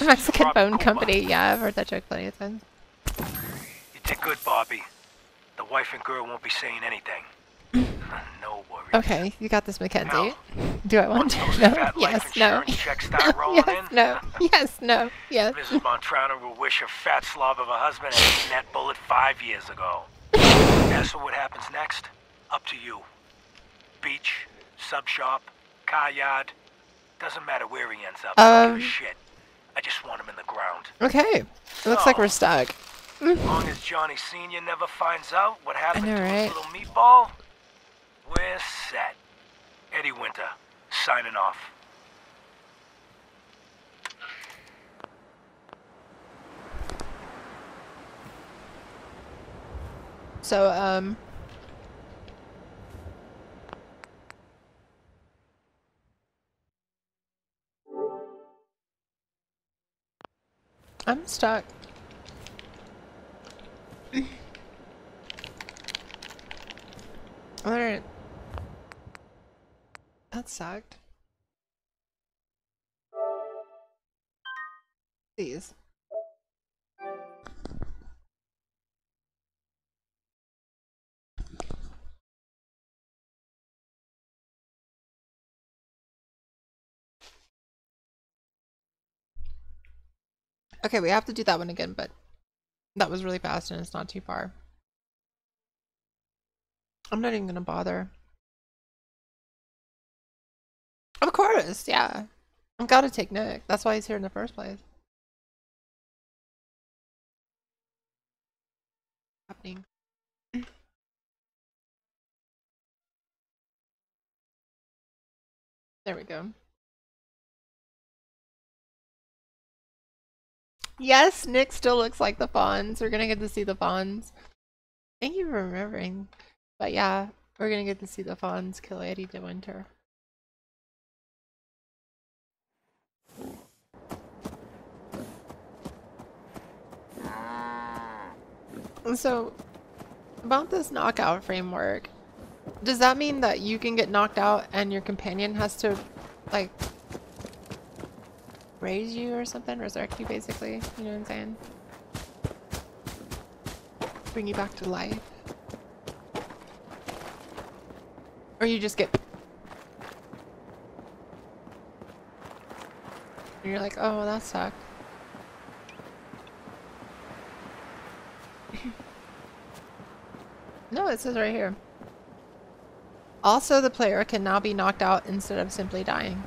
Mexican Bone Company, yeah, I've heard that joke plenty of times. You did good, Bobby. The wife and girl won't be saying anything. No worries. Okay, you got this, Mackenzie. Do I want to? No. Yes. No. Yes. No. Yes. No. Yes. Mrs. Montrano will wish her fat slob of a husband had eaten that bullet 5 years ago. As for what happens next, up to you. Beach, sub shop, car yard. Doesn't matter where he ends up. I don't give a shit. I just want him in the ground. Okay. It looks like we're stuck. As long as Johnny Sr. never finds out what happened to right? his little meatball, we're set. Eddie Winter, signing off. So, I'm stuck. Alright. That sucked. Please. Okay, we have to do that one again, but that was really fast and it's not too far. I'm not even gonna bother. Of course, yeah. I've got to take Nick. That's why he's here in the first place. Happening. There we go. Yes, Nick still looks like the Fawns. We're gonna get to see the Fawns. Thank you for remembering. But yeah, we're gonna get to see the Fawns kill Eddie de Winter. So, about this knockout framework, does that mean that you can get knocked out and your companion has to, like, raise you or something? Resurrect you, basically? You know what I'm saying? Bring you back to life? Or you just get... and you're like, oh, that sucked. No, it says right here. Also, the player can now be knocked out instead of simply dying.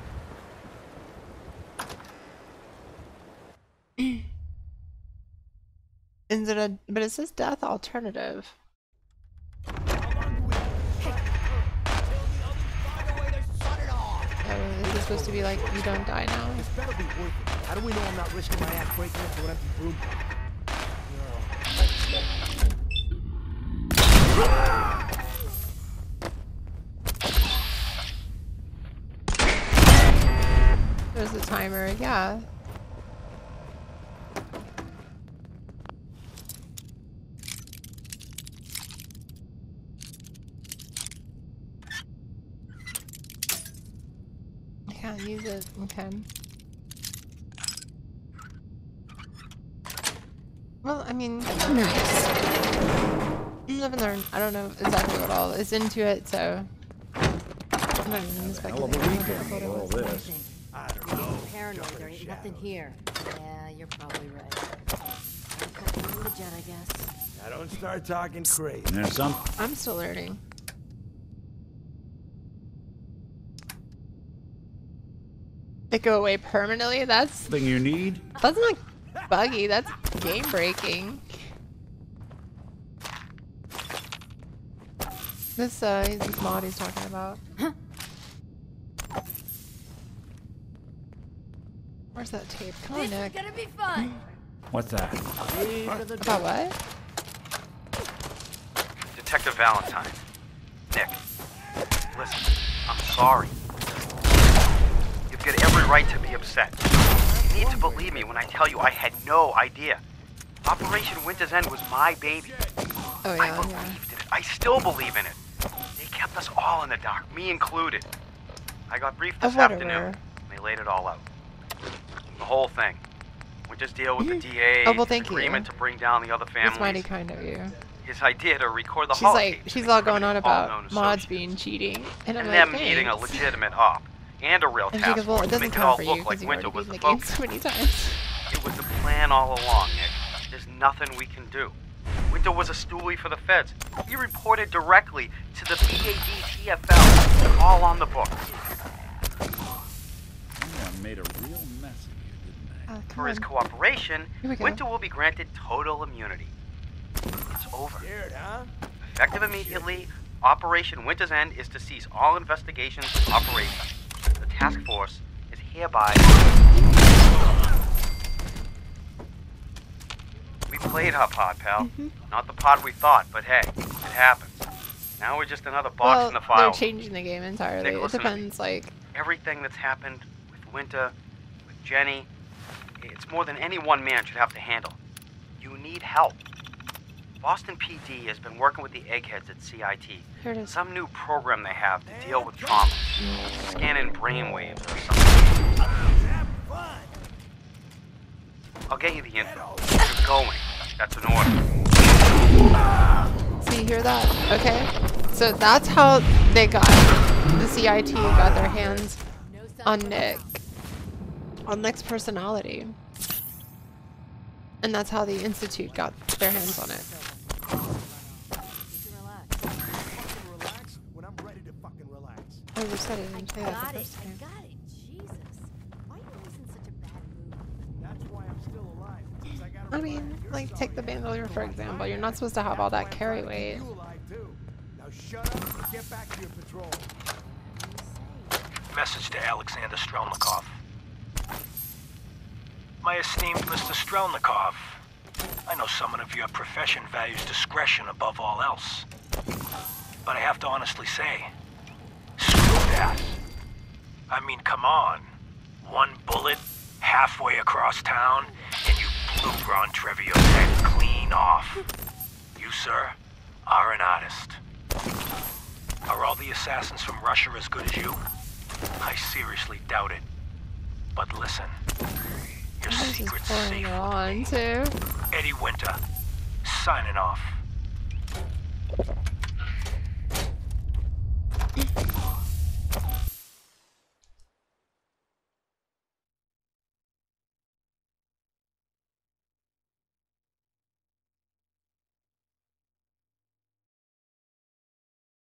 Instead of, but it says death alternative. Oh, is this supposed to be like you don't die now? This better be worth it. How do we know I'm not risking my ass breaking into an empty room? There's a timer, yeah. I can't use it, okay. Well, I mean, nice. Live and learn. I don't know exactly what all is into it, so I'm not even speculating. All this. I don't know. Paranoid, there ain't nothing here. Yeah, you're probably right. I'm the jet, I guess. Now don't start talking crazy. There's some. I'm still learning. It go away permanently? That's Thing you need? That's not buggy, that's game breaking. This mod he's talking about. Where's that tape? Come on, Nick. This is gonna be fun. What's that? About what? Detective Valentine. Nick. Listen, I'm sorry. You've got every right to be upset. You need to believe me when I tell you I had no idea. Operation Winter's End was my baby. Oh yeah, I believed in it. I still believe in it. They kept us all in the dark, me included. I got briefed this afternoon, and they laid it all out. The whole thing. Winter's deal with the DA, oh, well, thank agreement you. to bring down the other families. That's mighty kind of you. His idea to record the She's holidays. like, she's all going on about mods being cheating, and I'm like, them needing a thanks. legitimate op and a real And she task goes, well, force it to doesn't make it all count for you look like because you Winter already was beat the the game focus. so many times. It was the plan all along, Nick. There's nothing we can do. Winter was a stoolie for the feds. He reported directly to the PADTFL. All on the books. Someone made a real mess of you, didn't they? For his cooperation, Here we go. Winter will be granted total immunity. It's over. Scared, huh? Effective immediately, Operation Winter's End is to cease all investigations and operations. The task force is hereby... We played our part, pal. Not the part we thought, but hey, it happens. Now we're just another box in the file. They're changing the game entirely. Nick, It listen to me. depends, like... Everything that's happened with Winter, with Jenny, it's more than any one man should have to handle. You need help. Boston PD has been working with the eggheads at CIT. Here it is. Some new program they have to deal with trauma. Scanning brainwaves or something. I'll get you the info. You're going. That's an order. So you hear that? Okay. So that's how they got, the CIT got their hands on Nick's personality. And that's how the Institute got their hands on it. Oh, you said it. Didn't say that the first time. I mean, like, take the bandolier for example. You're not supposed to have all that carry weight. Now shut up and get back to your patrol. Message to Alexander Strelnikov. My esteemed Mr. Strelnikov, I know someone of your profession values discretion above all else. But I have to honestly say, screw that. I mean, come on. One bullet, halfway across town, and you blew Ron Treviot's head clean off. You, sir, are an artist. Are all the assassins from Russia as good as you? I seriously doubt it. But listen, your secret's safe with me. Too. Eddie Winter, signing off.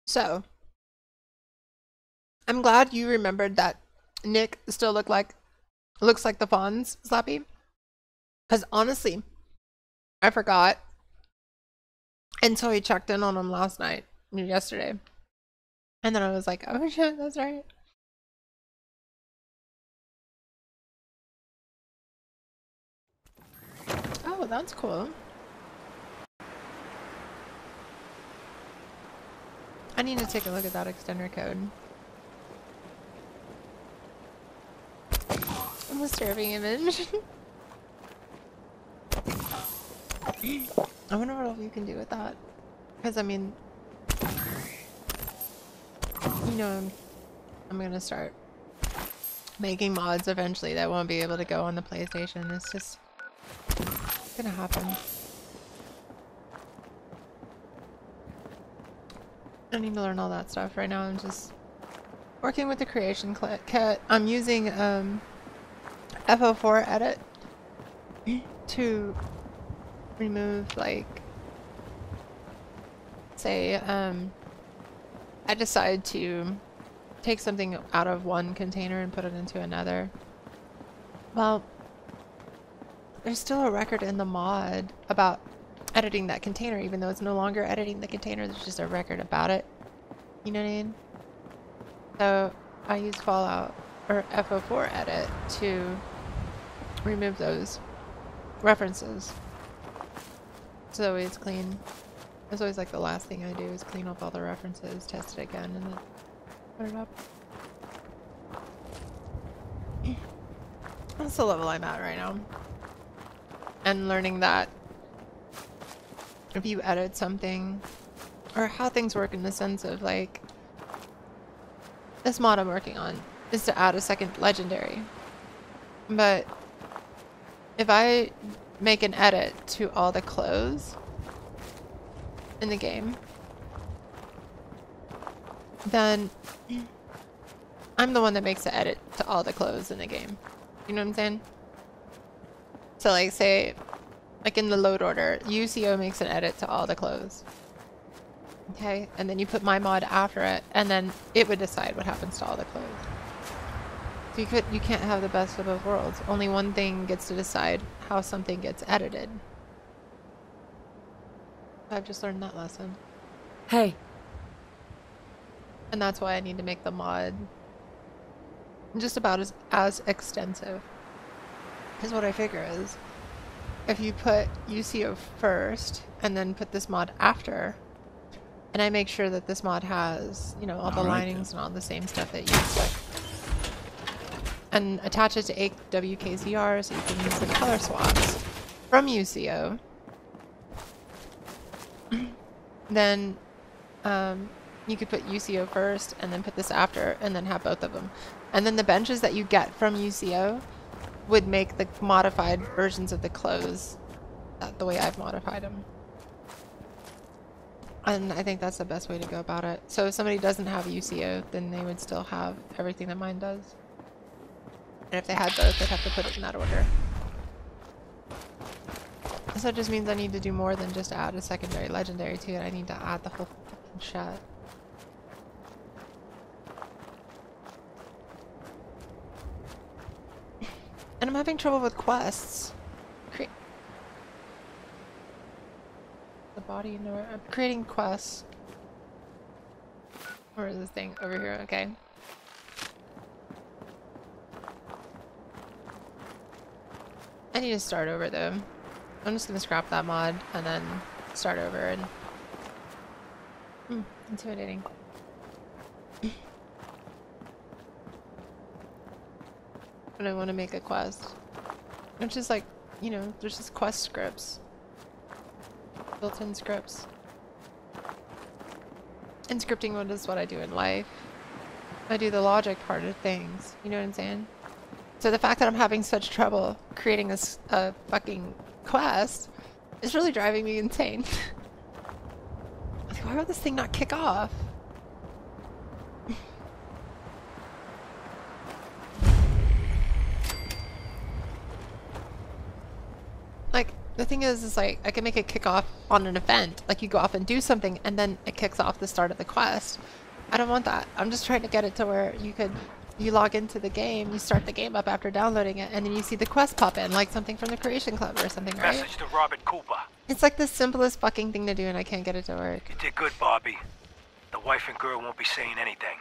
So, I'm glad you remembered that Nick still looks like the Fonz Slappy. Because honestly, I forgot until he checked in on him yesterday. And then I was like, oh shit, that's right. Oh, that's cool. I need to take a look at that extender code. I'm a disturbing image. I wonder what you can do with that. Because, I mean, you know, I'm gonna start making mods eventually that won't be able to go on the PlayStation. It's just gonna happen. I need to learn all that stuff. Right now I'm just working with the creation kit. I'm using FO4 edit to remove, like, say I decide to take something out of one container and put it into another. Well, there's still a record in the mod about editing that container, even though it's no longer editing the container. There's just a record about it. You know what I mean? So I use Fallout or FO4 edit to remove those references. So that way it's clean. It's always like the last thing I do is clean up all the references, test it again, and then put it up. That's the level I'm at right now. And learning that if you edit something, or how things work in the sense of, like, this mod I'm working on is to add a second legendary. But if I make an edit to all the clothes in the game, then I'm the one that makes the edit to all the clothes in the game. You know what I'm saying? So, like, say, like in the load order, UCO makes an edit to all the clothes. Okay, and then you put my mod after it, and then it would decide what happens to all the clothes. So you can't have the best of both worlds. Only one thing gets to decide how something gets edited. I've just learned that lesson. Hey. And that's why I need to make the mod just about as extensive. Because what I figure is, if you put UCO first, and then put this mod after, and I make sure that this mod has, you know, all the linings and all the same stuff that you expect, and attach it to AWKCR so you can use the color swaps from UCO, then you could put UCO first and then put this after and then have both of them. And then the benches that you get from UCO would make the modified versions of the clothes the way I've modified them. And I think that's the best way to go about it. So if somebody doesn't have UCO, then they would still have everything that mine does. And if they had both, they'd have to put it in that order. So it just means I need to do more than just add a secondary legendary to it. I need to add the whole fucking shit. And I'm having trouble with quests. The body nowhere. I'm creating quests. Where is this thing? Over here, okay. I need to start over though. I'm just gonna scrap that mod and then start over and intimidating. But I want to make a quest. Which is like, you know, there's just quest scripts. Built-in scripts. And scripting is what I do in life. I do the logic part of things. You know what I'm saying? So the fact that I'm having such trouble creating a fucking quest is really driving me insane. Like, why would this thing not kick off? Like, the thing is like, I can make it kick off on an event. Like, you go off and do something, and then it kicks off the start of the quest. I don't want that. I'm just trying to get it to where you log into the game, you start the game up after downloading it, and then you see the quest pop in, like something from the Creation Club or something, right? Message to Robert Cooper. It's like the simplest fucking thing to do, and I can't get it to work. You did good, Bobby. The wife and girl won't be saying anything.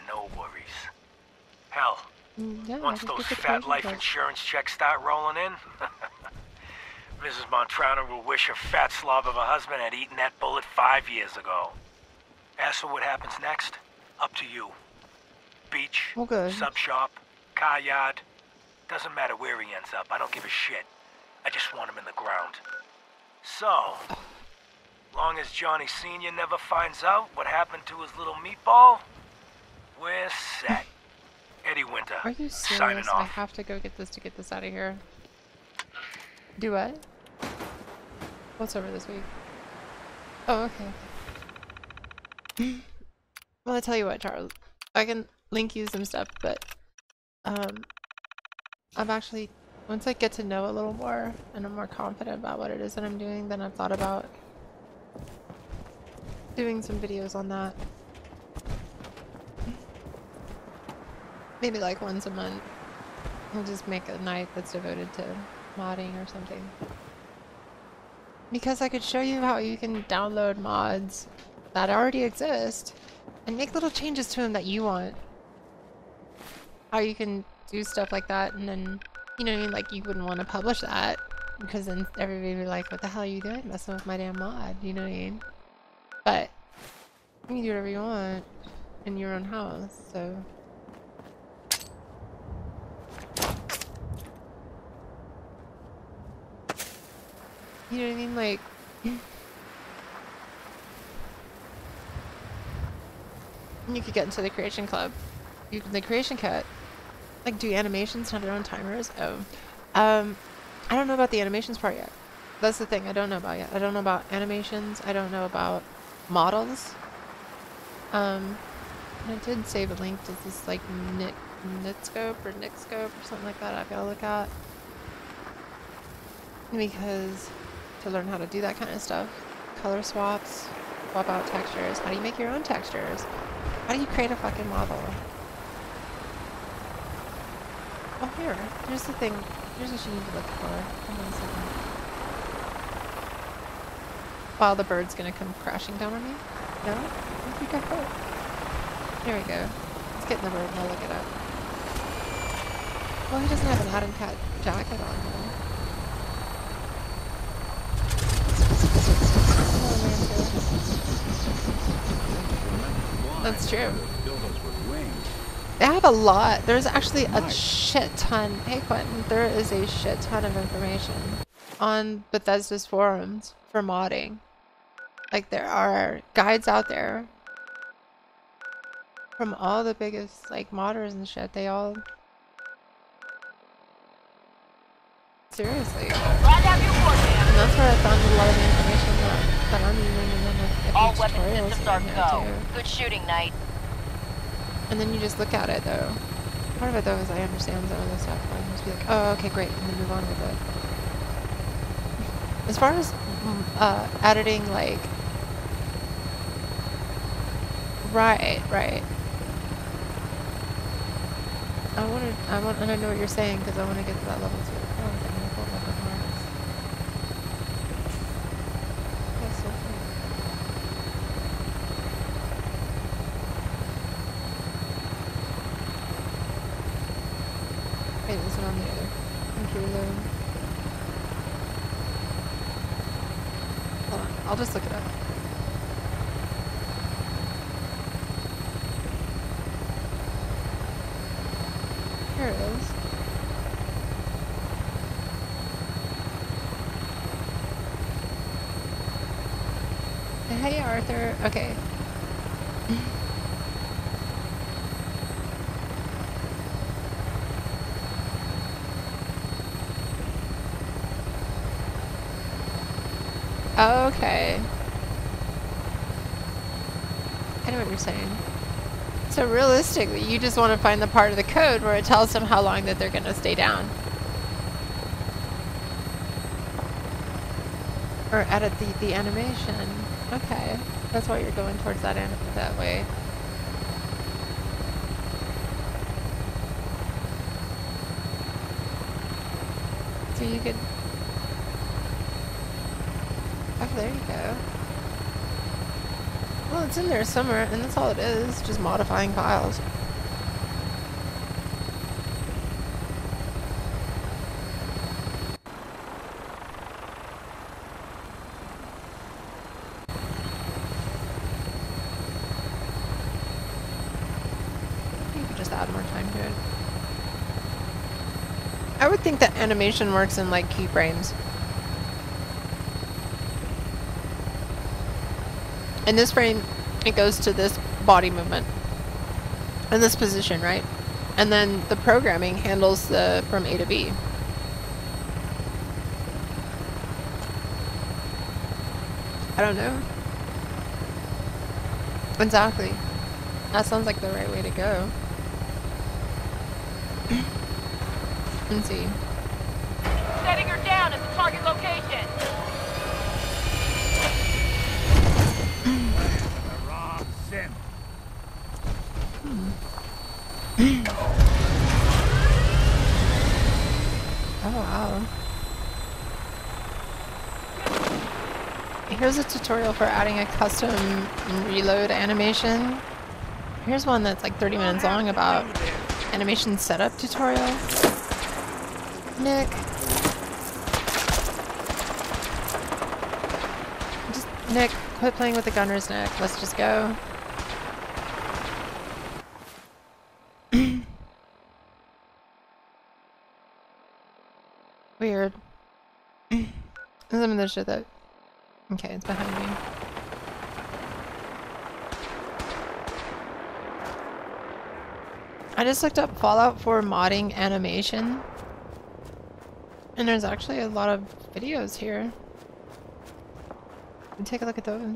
No worries. Hell, Yeah, once those fat life insurance checks start rolling in, Mrs. Montrano will wish her fat slob of a husband had eaten that bullet 5 years ago. As for what happens next, up to you. Beach, sub shop, car yard, doesn't matter where he ends up. I don't give a shit. I just want him in the ground. So, long as Johnny Sr. never finds out what happened to his little meatball, we're set. Eddie Winter, Are you signing serious? I off. have to go get this out of here. Do what? What's over this week? Oh, okay. Well, I tell you what, Charles. I can link you some stuff, but I've actually, once I get to know a little more and I'm more confident about what it is that I'm doing, then I've thought about doing some videos on that. Maybe like once a month. I'll just make a night that's devoted to modding or something. Because I could show you how you can download mods that already exist and make little changes to them that you want. How you can do stuff like that, and then, you know what I mean, like, you wouldn't want to publish that because then everybody would be like, what the hell are you doing messing with my damn mod, you know what I mean? But you can do whatever you want in your own house, so you know what I mean, like you could get into the Creation Club. You can the Creation Cut. Like, do animations have their own timers? Oh. I don't know about the animations part yet. That's the thing I don't know about yet. I don't know about animations. I don't know about models. And I did save a link to this, like, Nitscope or Nixscope or something like that I've got to look at. Because to learn how to do that kind of stuff. Color swaps, swap out textures. How do you make your own textures? How do you create a fucking model? Oh, here's the thing. Here's what you need to look for. Hold on a second. Wow, the bird's gonna come crashing down on me? No? I think I got it. There we go. Let's get in the bird and I'll look it up. Well, he doesn't have an Adam Cat jacket on though. That's true. They have a lot. There's actually a shit ton. Hey Quentin, there is a shit ton of information on Bethesda's forums for modding. Like there are guides out there from all the biggest like modders and shit. They all seriously. And that's where I found a lot of the information that I'm using, and then a few All weapon tutorials systems are in there go. too. Good shooting, Knight. And then you just look at it though. Part of it though is I understand some of the stuff. I can just be like, oh, okay, great, and then move on with it. As far as editing, like, right. And I know what you're saying because I want to get to that level too. Oh, I'm gonna pull up with marks. That's so funny. Wait, is it on the other computer though? Hold on, I'll just look it up. Here it is. Hey Arthur, okay. Okay. I know what you're saying. So realistically, you just want to find the part of the code where it tells them how long that they're going to stay down. Or edit the animation. Okay. That's why you're going towards that that way. So you could... Oh, there you go. Well, it's in there somewhere, and that's all it is, just modifying files. You could just add more time to it. I would think that animation works in, like, keyframes. In this frame, it goes to this body movement in this position, right? And then the programming handles the from A to B. I don't know. Exactly. That sounds like the right way to go. Let's see. Setting her down at the target location. Oh wow. Here's a tutorial for adding a custom reload animation. Here's one that's like 30 minutes long about animation setup tutorial. Nick. Nick, quit playing with the gunners, Nick. Let's just go. Weird. Some of the shit that... Okay, it's behind me. I just looked up Fallout 4 modding animation. And there's actually a lot of videos here. Take a look at those.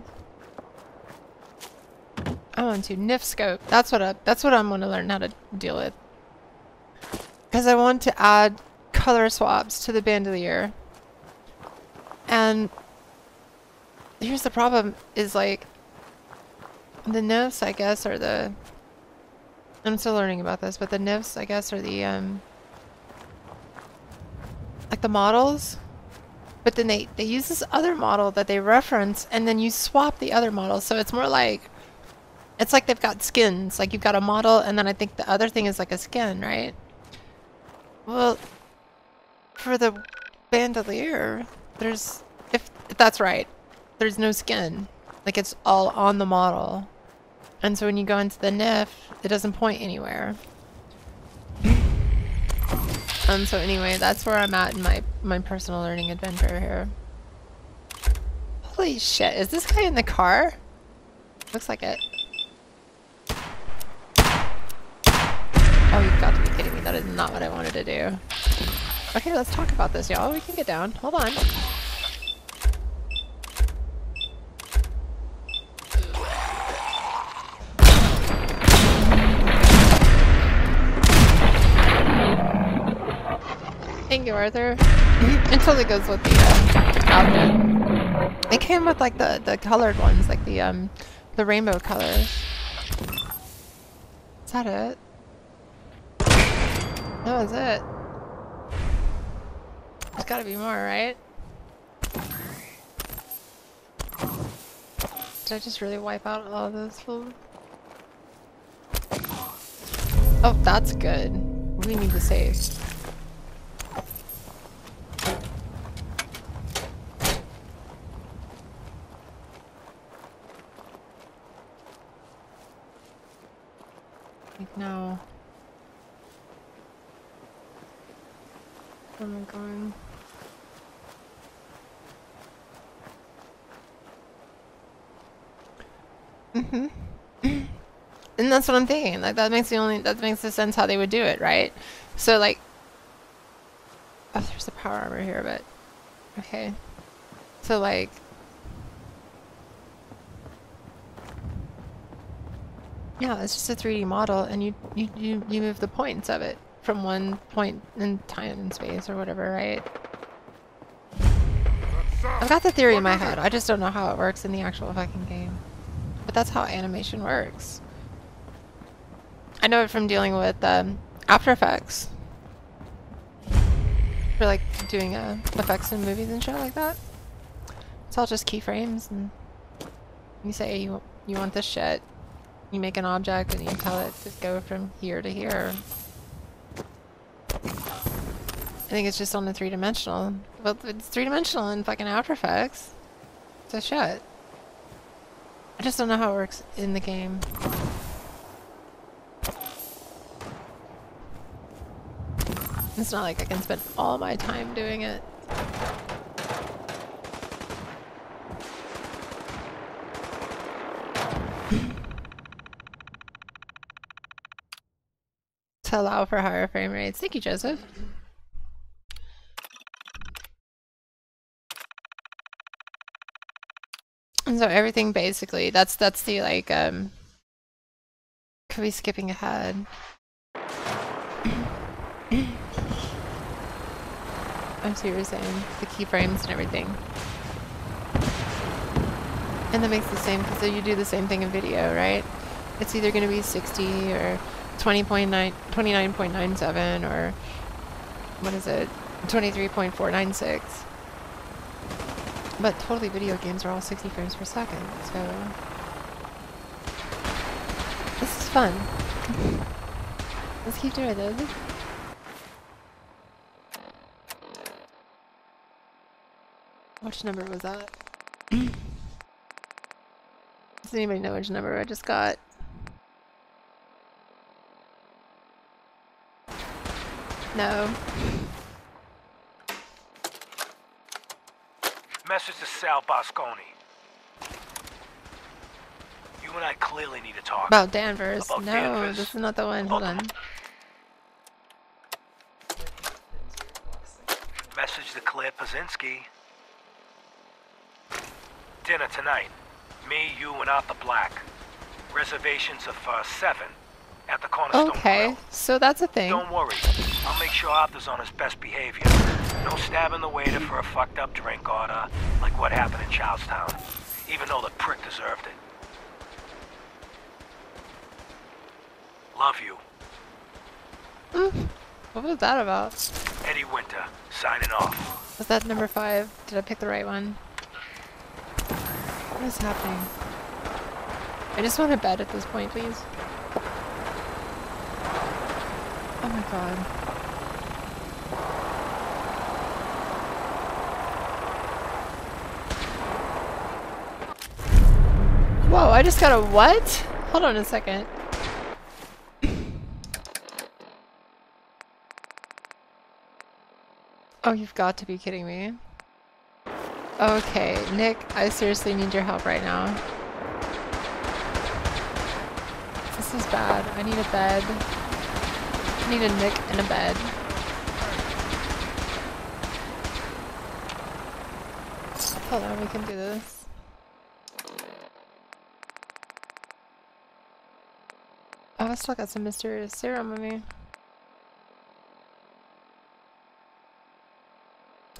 I want to NIF scope. That's what I'm going to learn how to deal with. Because I want to add color swaps to the bandolier. And here's the problem is like the NIFs, I guess, are the... I'm still learning about this, but the NIFs, I guess, are the like the models. But then they use this other model that they reference, and then you swap the other model. So it's more like, it's like they've got skins. Like you've got a model, and then I think the other thing is like a skin, right? Well, for the bandolier, there's, if that's right, there's no skin. Like it's all on the model. And so when you go into the NIF, it doesn't point anywhere. So anyway, that's where I'm at in my personal learning adventure here. Holy shit, is this guy in the car? Looks like it. Oh, you've got to be kidding me. That is not what I wanted to do. Okay, let's talk about this, y'all. We can get down. Hold on. Thank you, Arthur. It totally goes with the outfit. It came with like the colored ones, like the rainbow colors. Is that it? That was it. There's gotta be more, right? Did I just really wipe out all of those food? Oh, that's good. We need to save. Like, no. Where am I going? And that's what I'm thinking. Like that makes the sense how they would do it, right? So like, oh, there's the power armor here, but okay. So like, yeah, it's just a 3D model, and you move the points of it from one point in time and space or whatever, right? I've got the theory in my head. I just don't know how it works in the actual fucking game. But that's how animation works. I know it from dealing with After Effects. For like doing effects in movies and shit like that. It's all just keyframes, and you say you want this shit. You make an object and you tell it to go from here to here. I think it's just on the 3-dimensional. Well, it's 3-dimensional in fucking After Effects. So shit. I just don't know how it works in the game. It's not like I can spend all my time doing it. To allow for higher frame rates. Thank you, Joseph. And so everything basically, that's the like, could be skipping ahead. I see what you're saying. The keyframes and everything. And that makes the same, because you do the same thing in video, right? It's either going to be 60 or 29.97 or what is it? 23.496. But totally video games are all 60 frames per second, so this is fun. Let's keep doing this. Which number was that? Does anybody know which number I just got? No. Message to Sal Bosconi. You and I clearly need to talk. About Danvers. About no, Danvers. this is not the one. Hold on. Message to Claire Pazinski. Dinner tonight. Me, you, and Arthur Black. Reservations of 7 at the Cornerstone Okay, Grill. so that's a thing. Don't worry. I'll make sure Arthur's on his best behavior. No stabbing the waiter for a fucked up drink order, like what happened in Charlestown. Even though the prick deserved it. Love you. What was that about? Eddie Winter, signing off. Was that number 5? Did I pick the right one? What is happening? I just want to bed at this point, please. Oh my god. Whoa, I just got a what? Hold on a second. Oh, you've got to be kidding me. Okay, Nick, I seriously need your help right now. This is bad. I need a bed. I need a Nick and a bed. Hold on, we can do this. Oh, I still got some mysterious serum with me.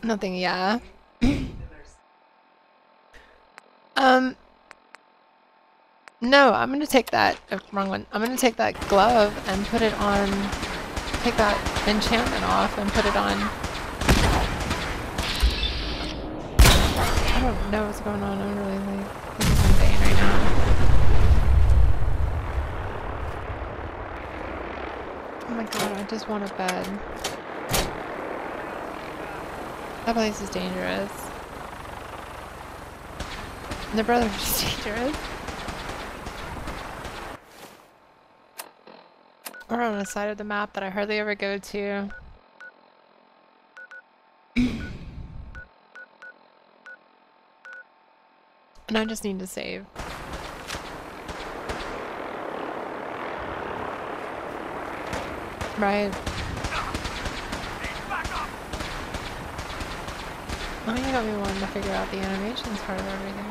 Nothing, yeah. No, I'm gonna take that, wrong one. I'm gonna take that glove and put it on, take that enchantment off and put it on. I don't know what's going on, I'm really like, this is insane right now. Oh my god, I just want a bed. That place is dangerous. And the brother is dangerous. We're on a side of the map that I hardly ever go to. And I just need to save. Right. Oh, you got me wanting to figure out the animations part of everything.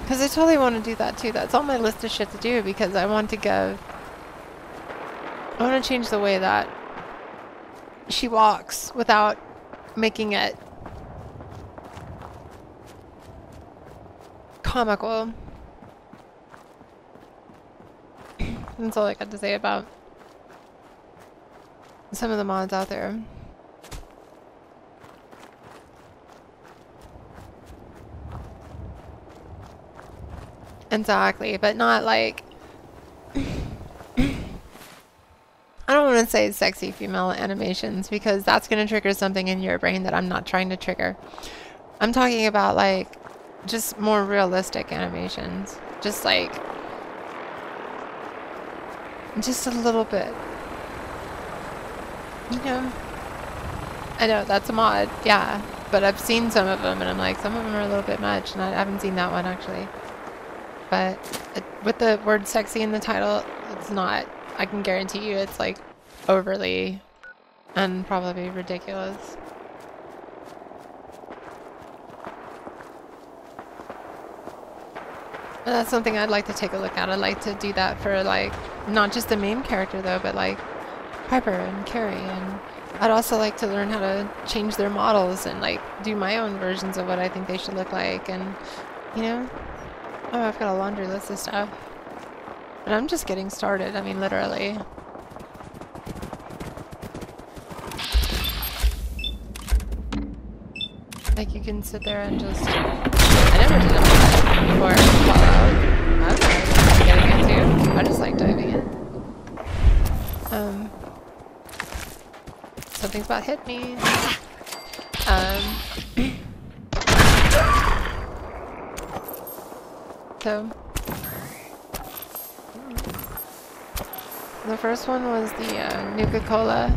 Because I totally want to do that too. That's on my list of shit to do because I want to go... I want to change the way that she walks without making it comical. That's all I got to say about some of the mods out there. Exactly, but not like... I don't want to say sexy female animations because that's going to trigger something in your brain that I'm not trying to trigger. I'm talking about like just more realistic animations. Just like... just a little bit. You know? I know, that's a mod, yeah. But I've seen some of them and I'm like, some of them are a little bit much and I haven't seen that one actually. But with the word sexy in the title, it's not. I can guarantee you it's like overly and probably ridiculous. And that's something I'd like to take a look at. I'd like to do that for like, not just the main character though, but like Piper and Carrie. And I'd also like to learn how to change their models and like do my own versions of what I think they should look like. And, you know, oh, I've got a laundry list of stuff. But I'm just getting started. I mean, literally. Like, you can sit there and just... I never did that before Fallout. I was not getting into. I just like diving in. Something's about hit me. So... the first one was the Nuka-Cola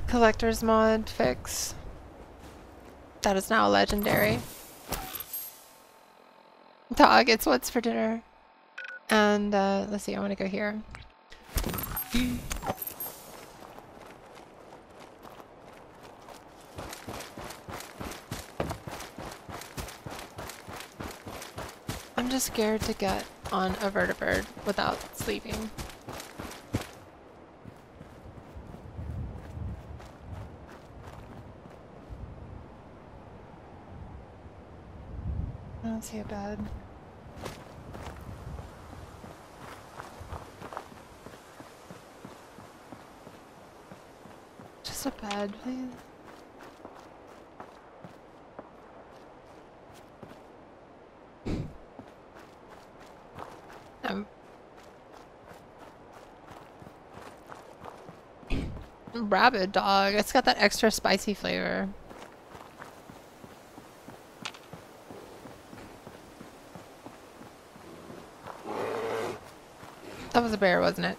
collector's mod fix. That is now legendary. Dog, it's what's for dinner. And let's see, I want to go here. I'm just scared to get on a vertibird without sleeping. I don't see a bed. Just a bed, please. Rabid dog. It's got that extra spicy flavor. That was a bear, wasn't it?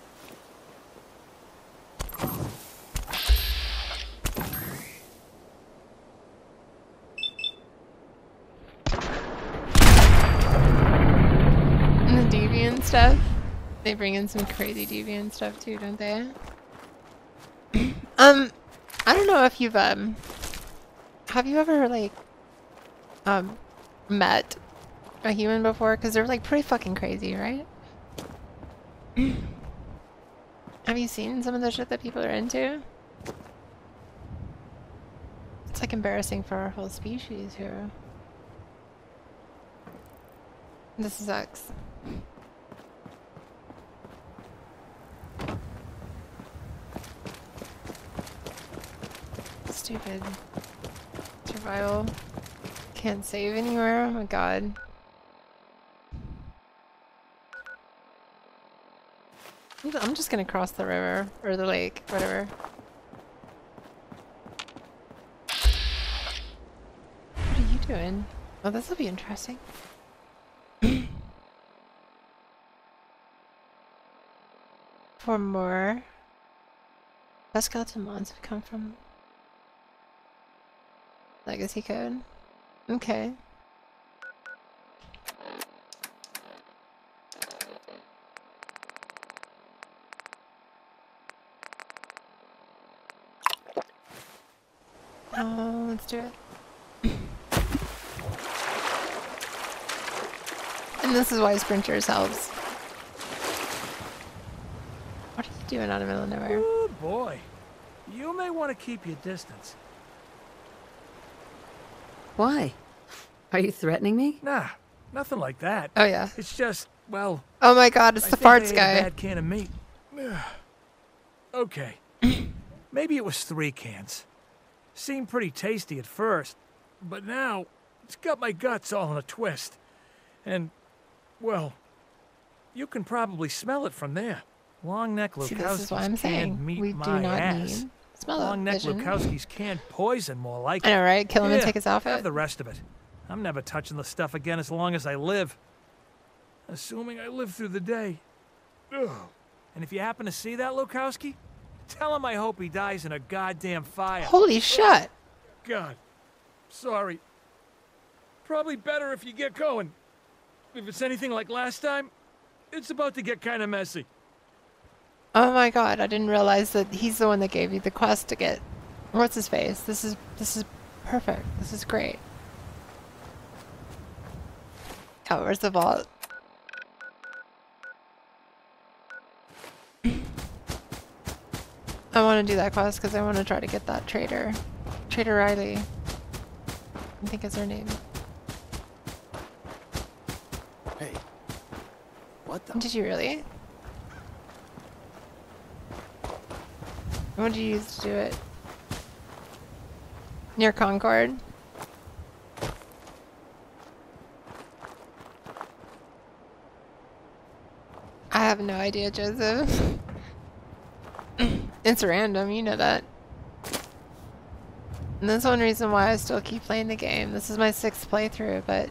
deviant stuff. They bring in some crazy deviant stuff too, don't they? I don't know if you've have you ever like met a human before? Because they're like pretty fucking crazy, right? Have you seen some of the shit that people are into? It's like embarrassing for our whole species here. This sucks. Stupid. Survival. Can't save anywhere. Oh my god. I'm just gonna cross the river. Or the lake. Whatever. What are you doing? Oh, this will be interesting. For more. Best skeleton mods have come from Legacy Code. Okay. Oh, let's do it. And this is why sprinters helps. What are you doing out of the middle of nowhere? Oh boy. You may want to keep your distance. Why? Are you threatening me? Nah, nothing like that. Oh yeah. It's just, well... Oh my god, it's the farts guy. A bad can of meat. Okay. Maybe it was 3 cans. Seemed pretty tasty at first, but now it's got my guts all in a twist. And, well, you can probably smell it from there. Long neck Lukowski's canned meat, we do my not ass. need smell Long neck vision. Lukowski's canned poison, more like I know, right? Kill him and Yeah, take his outfit. Have the rest of it. I'm never touching the stuff again as long as I live. Assuming I live through the day. Ugh. And if you happen to see that Lukowski, tell him I hope he dies in a goddamn fire. Holy shit! God. Sorry. Probably better if you get going. If it's anything like last time, it's about to get kind of messy. Oh my god, I didn't realize that he's the one that gave you the quest to get... What's his face? This is perfect. This is great. Oh, where's the vault? I want to do that quest because I want to try to get that trader. Trader Riley. I think is her name. Hey. What the? Did you really? What did you use to do it? Near Concord? I have no idea, Joseph. It's random, you know that. And that's one reason why I still keep playing the game. This is my 6th playthrough, but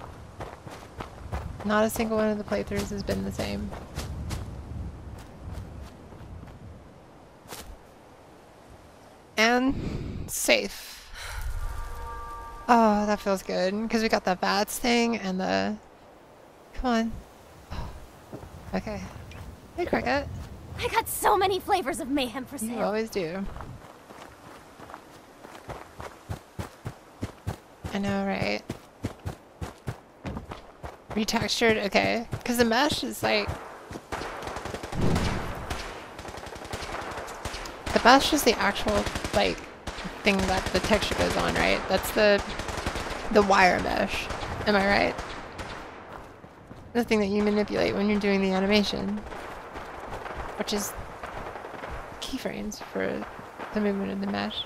not a single one of the playthroughs has been the same. And safe. Oh, that feels good. Because we got the VATS thing and the... Come on. Okay. Hey, Cricket. I got so many flavors of mayhem for sale. You always do. I know, right? Retextured? Okay. Because the mesh is like... The mesh is the actual, like, thing that the texture goes on, right? That's the wire mesh. Am I right? The thing that you manipulate when you're doing the animation. Which is keyframes for the movement of the mesh.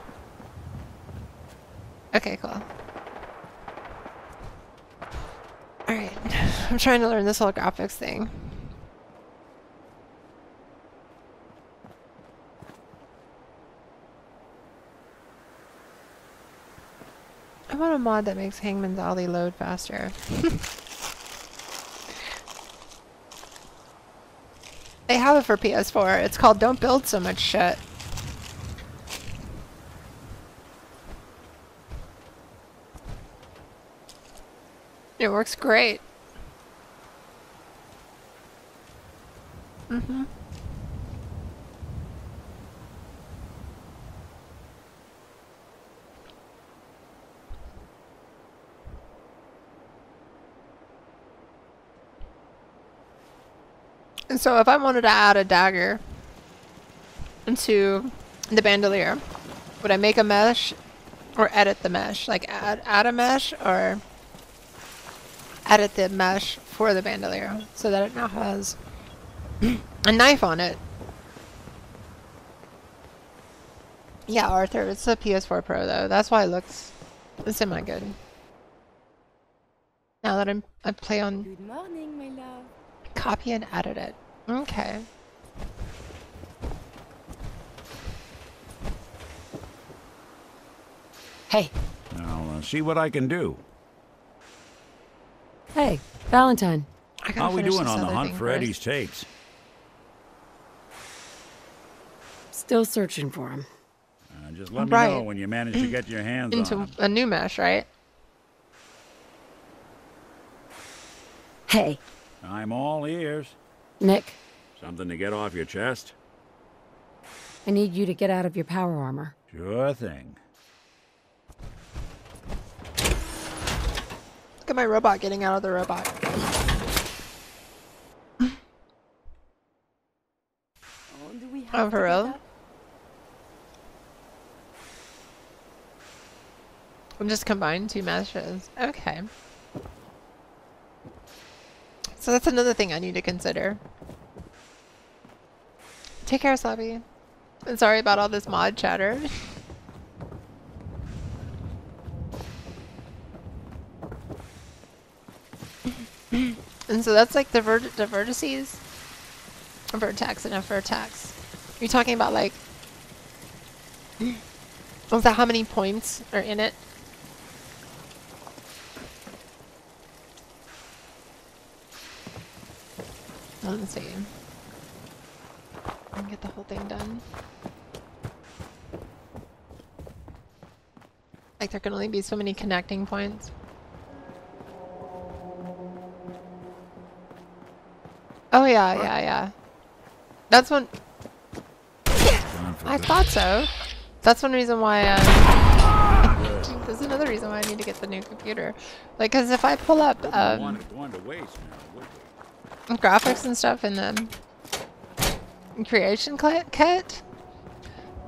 Okay, cool. Alright, I'm trying to learn this whole graphics thing. I want a mod that makes Hangman's Alley load faster. They have it for PS4. It's called Don't Build So Much Shit. It works great. Mm-hmm. And so if I wanted to add a dagger into the bandolier, would I make a mesh or edit the mesh? Like add a mesh or edit the mesh for the bandolier so that it now has a knife on it. Yeah, Arthur, it's a PS4 Pro though. That's why it looks semi good. Now that I play on. Good morning, my love. Copy and edit it. Okay. Hey. I'll see what I can do. Hey, Valentine. How we doing on the hunt for Eddie's tapes? Still searching for him. Just let me know when you manage to get your hands on him. Into a new mesh, right? Hey. I'm all ears. Nick. Something to get off your chest? I need you to get out of your power armor. Sure thing. Look at my robot getting out of the robot. Oh, for real? I'm just combining two meshes. Okay. So that's another thing I need to consider. Take care, Slappy. I'm sorry about all this mod chatter. And so that's like the vertices? A vertex and a vertex. You're talking about like... Was that how many points are in it? Let's see. I can get the whole thing done. Like there can only be so many connecting points. Oh yeah. That's one. I thought so. That's one reason why. There's another reason why I need to get the new computer. Like, cause if I pull up graphics and stuff in the creation kit.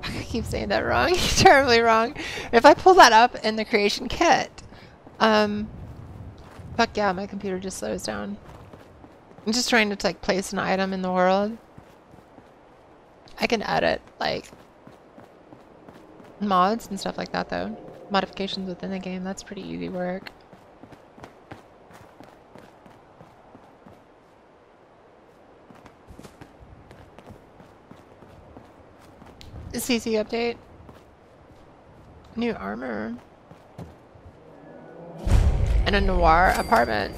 I keep saying that wrong. Terribly wrong. If I pull that up in the creation kit, fuck yeah, my computer just slows down. I'm just trying to like place an item in the world. I can edit like mods and stuff like that though. Modifications within the game, that's pretty easy work. CC update. New armor. And a noir apartment.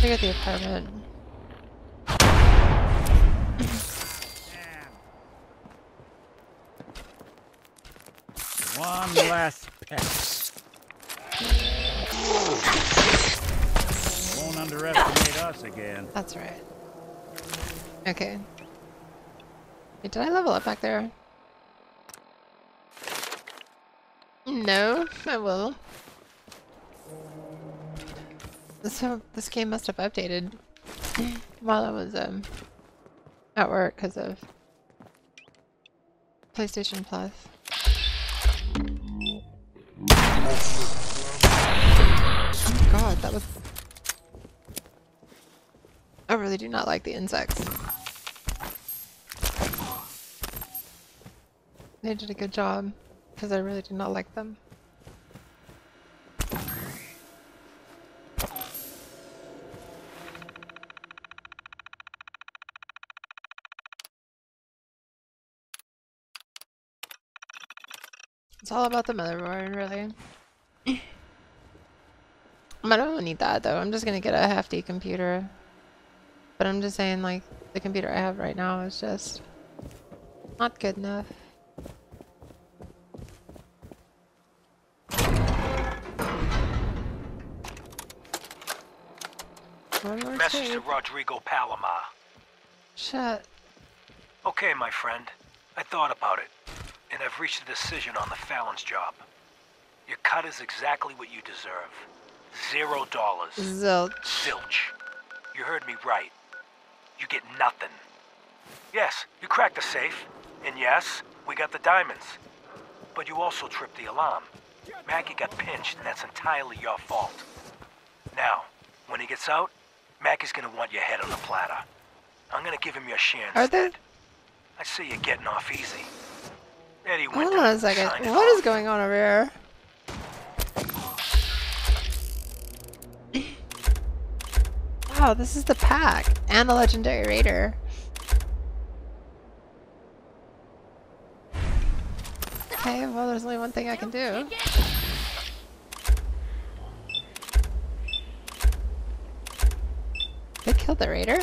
Look at the apartment. One last peck. Won't underestimate us again. That's right. Okay. Wait, did I level up back there? No, I will. So this game must have updated while I was at work because of PlayStation Plus. Oh God, that was... I really do not like the insects. They did a good job because I really do not like them. It's all about the motherboard, really. I don't need that though. I'm just gonna get a hefty computer. But I'm just saying, like, the computer I have right now is just not good enough. Message to Rodrigo Palomar. Shit. Okay, my friend. I thought about it, and I've reached a decision on the Fallon's job. Your cut is exactly what you deserve. $0. Zilch. Zilch. You heard me right. You get nothing. Yes, you cracked the safe, and yes, we got the diamonds. But you also tripped the alarm. Mackie got pinched, and that's entirely your fault. Now, when he gets out, Mackie's gonna want your head on a platter. I'm gonna give him your share instead. Are they? I see you're getting off easy. Eddie Hold on a second. What is going on over here? Wow, this is the pack and the legendary raider. Okay, well, there's only one thing I can do. They killed the raider?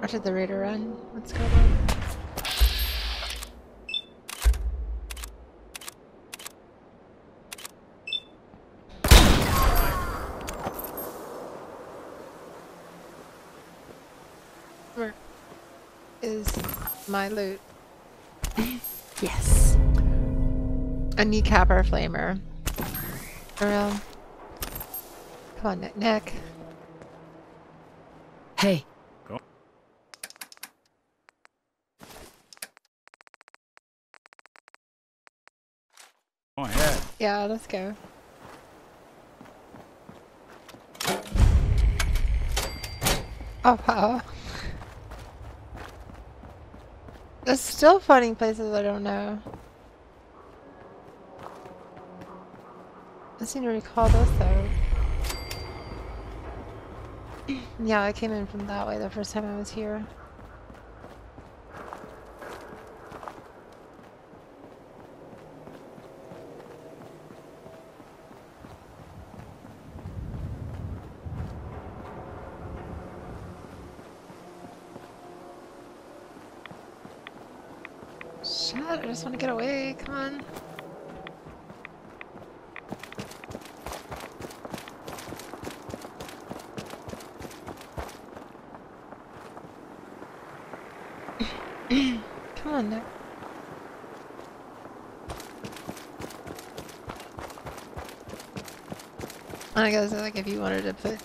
Or did the raider run? What's going on? Where is my loot? Yes. A kneecapper flamer. For real. Come on, Nick. Hey. Go. Go ahead. Yeah, let's go. Oh, wow. There's still finding places I don't know. I seem to recall this though. Yeah, I came in from that way the first time I was here. Shit, I just want to get away, come on. Come on, Nick. I guess like if you wanted to put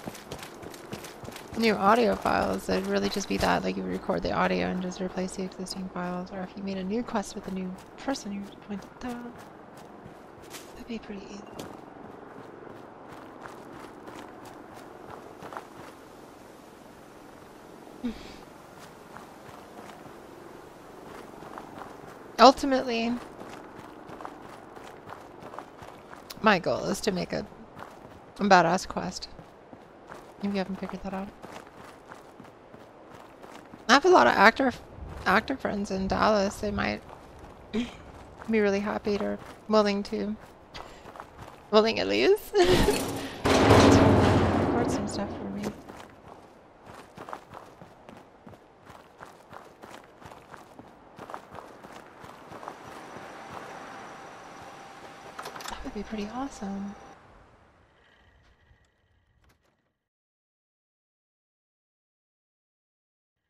new audio files, it'd really just be that, like you would record the audio and just replace the existing files, or if you made a new quest with a new person, you would point that out. That'd be pretty easy. Ultimately, my goal is to make a badass quest. If you haven't figured that out. I have a lot of actor friends in Dallas. They might be really happy or willing at least to record some stuff for me. That would be pretty awesome.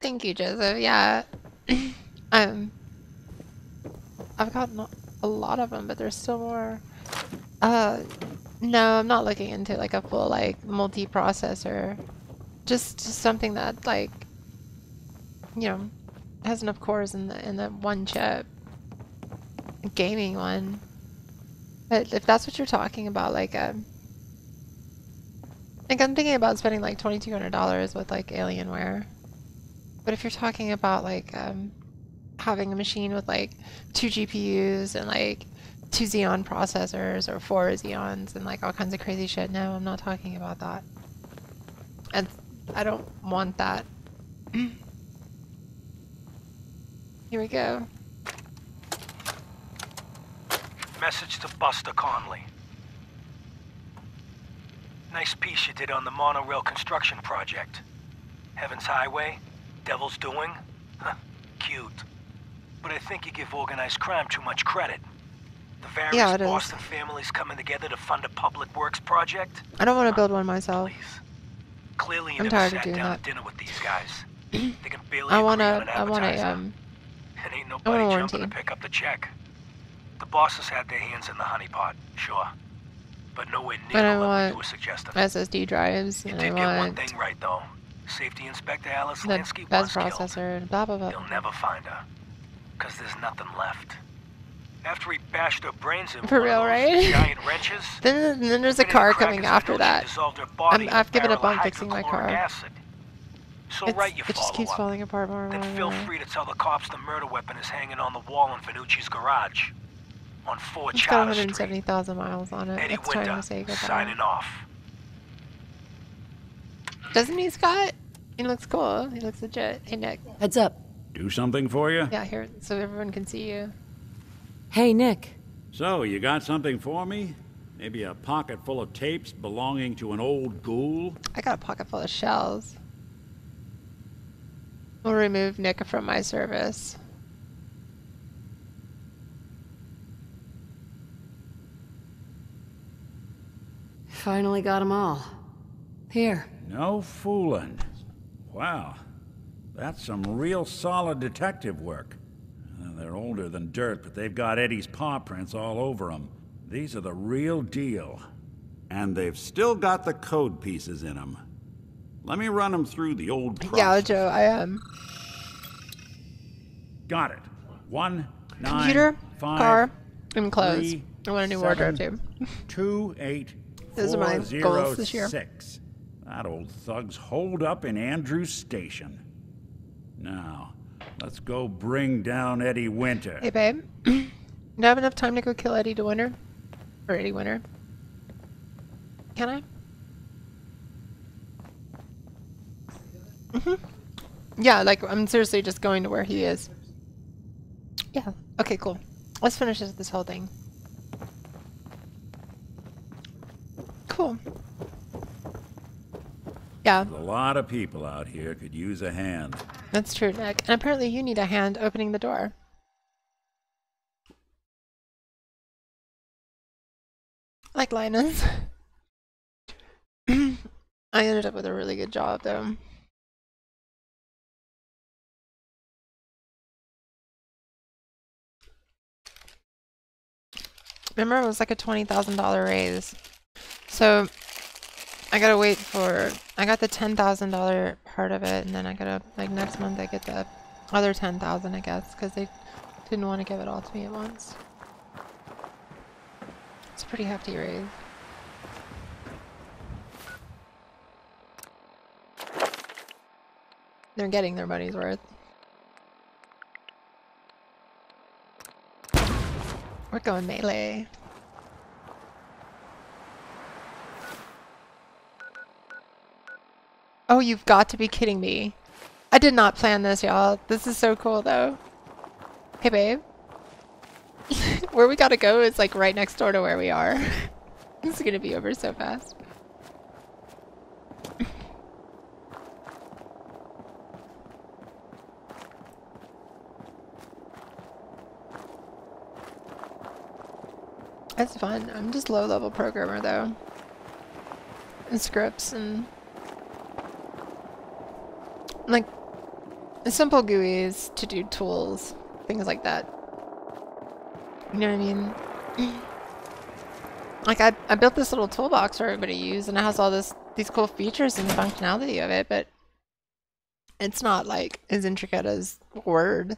Thank you, Joseph. Yeah, I've gotten a lot of them, but there's still more. No, I'm not looking into like a full like multi-processor. Just something that like, you know, has enough cores in the one chip. A gaming one. But if that's what you're talking about, like I'm thinking about spending like $2,200 with like Alienware. But if you're talking about like having a machine with like 2 GPUs and like 2 Xeon processors or 4 Xeons and like all kinds of crazy shit, no, I'm not talking about that. And I don't want that. Here we go. Message to Buster Conley. Nice piece you did on the monorail construction project. Heaven's Highway, Devil's Doing? Huh, cute. But I think you give organized crime too much credit. The various Yeah, it is. Boston families coming together to fund a public works project? I don't want to build one myself. Clearly you I'm never tired of sat doing down that. to dinner with these guys. They can barely I agree want on an a, I want a, advertiser. And ain't I nobody want a jumping warranty. to pick up the check. The bosses had their hands in the honeypot, sure. But nowhere near And I the level you want were suggesting. SSD drives, You and did I get one want thing right, though. Safety Inspector Alice the Lansky best was killed. processor, and blah blah blah. You'll never find her. Because there's nothing left. After he bashed her brains in For one real, of those right? giant wrenches, then there's a car coming after that. I've given up on fixing my car. acid. So right you It just follow keeps up. falling apart more and more Then and feel more. free to tell the cops the murder weapon is hanging on the wall in Finucci's garage. On 4 It's got Charter Street. 170,000 miles on it. Eddie It's time Winter, to say goodbye. signing off. Doesn't he, Scott? He looks cool. He looks legit. Hey, Nick. Heads up. Do something for you? Yeah, here, so everyone can see you. Hey, Nick. So, you got something for me? Maybe a pocket full of tapes belonging to an old ghoul? I got a pocket full of shells. We'll remove Nick from my service. Finally got them all. Here. No fooling. Wow. That's some real solid detective work. They're older than dirt, but they've got Eddie's paw prints all over them. These are the real deal. And they've still got the code pieces in them. Let me run them through the old process. Yeah, Joe, I am. Got it. 1, 9, Computer, 5, car, and clothes. 3, I want a new 7, wardrobe too. 2, 8, Those are my 4, 0, goals this year. 6. That old thug's holed up in Andrews Station. Now, let's go bring down Eddie Winter. Hey, babe. Do I have enough time to go kill Eddie Winter? Or Eddie Winter? Can I? Yeah, like, I'm seriously just going to where he is. Yeah. Okay, cool. Let's finish this whole thing. Cool. Yeah. A lot of people out here could use a hand. That's true, Nick. And apparently you need a hand opening the door. Like Linus. I ended up with a really good job, though. Remember, it was like a $20,000 raise. So I gotta wait for, I got the $10,000 part of it, and then I gotta, like, next month I get the other $10,000, I guess, because they didn't want to give it all to me at once. It's a pretty hefty raise. They're getting their money's worth. We're going melee. Oh, you've got to be kidding me. I did not plan this, y'all. This is so cool, though. Hey, babe. Where we gotta go is, like, right next door to where we are. This is gonna be over so fast. It's fun. I'm just low-level programmer, though. And scripts and... like, simple GUIs to do tools. Things like that. You know what I mean? Like, I built this little toolbox for everybody to use, and it has all these cool features and functionality of it, but it's not, like, as intricate as Word.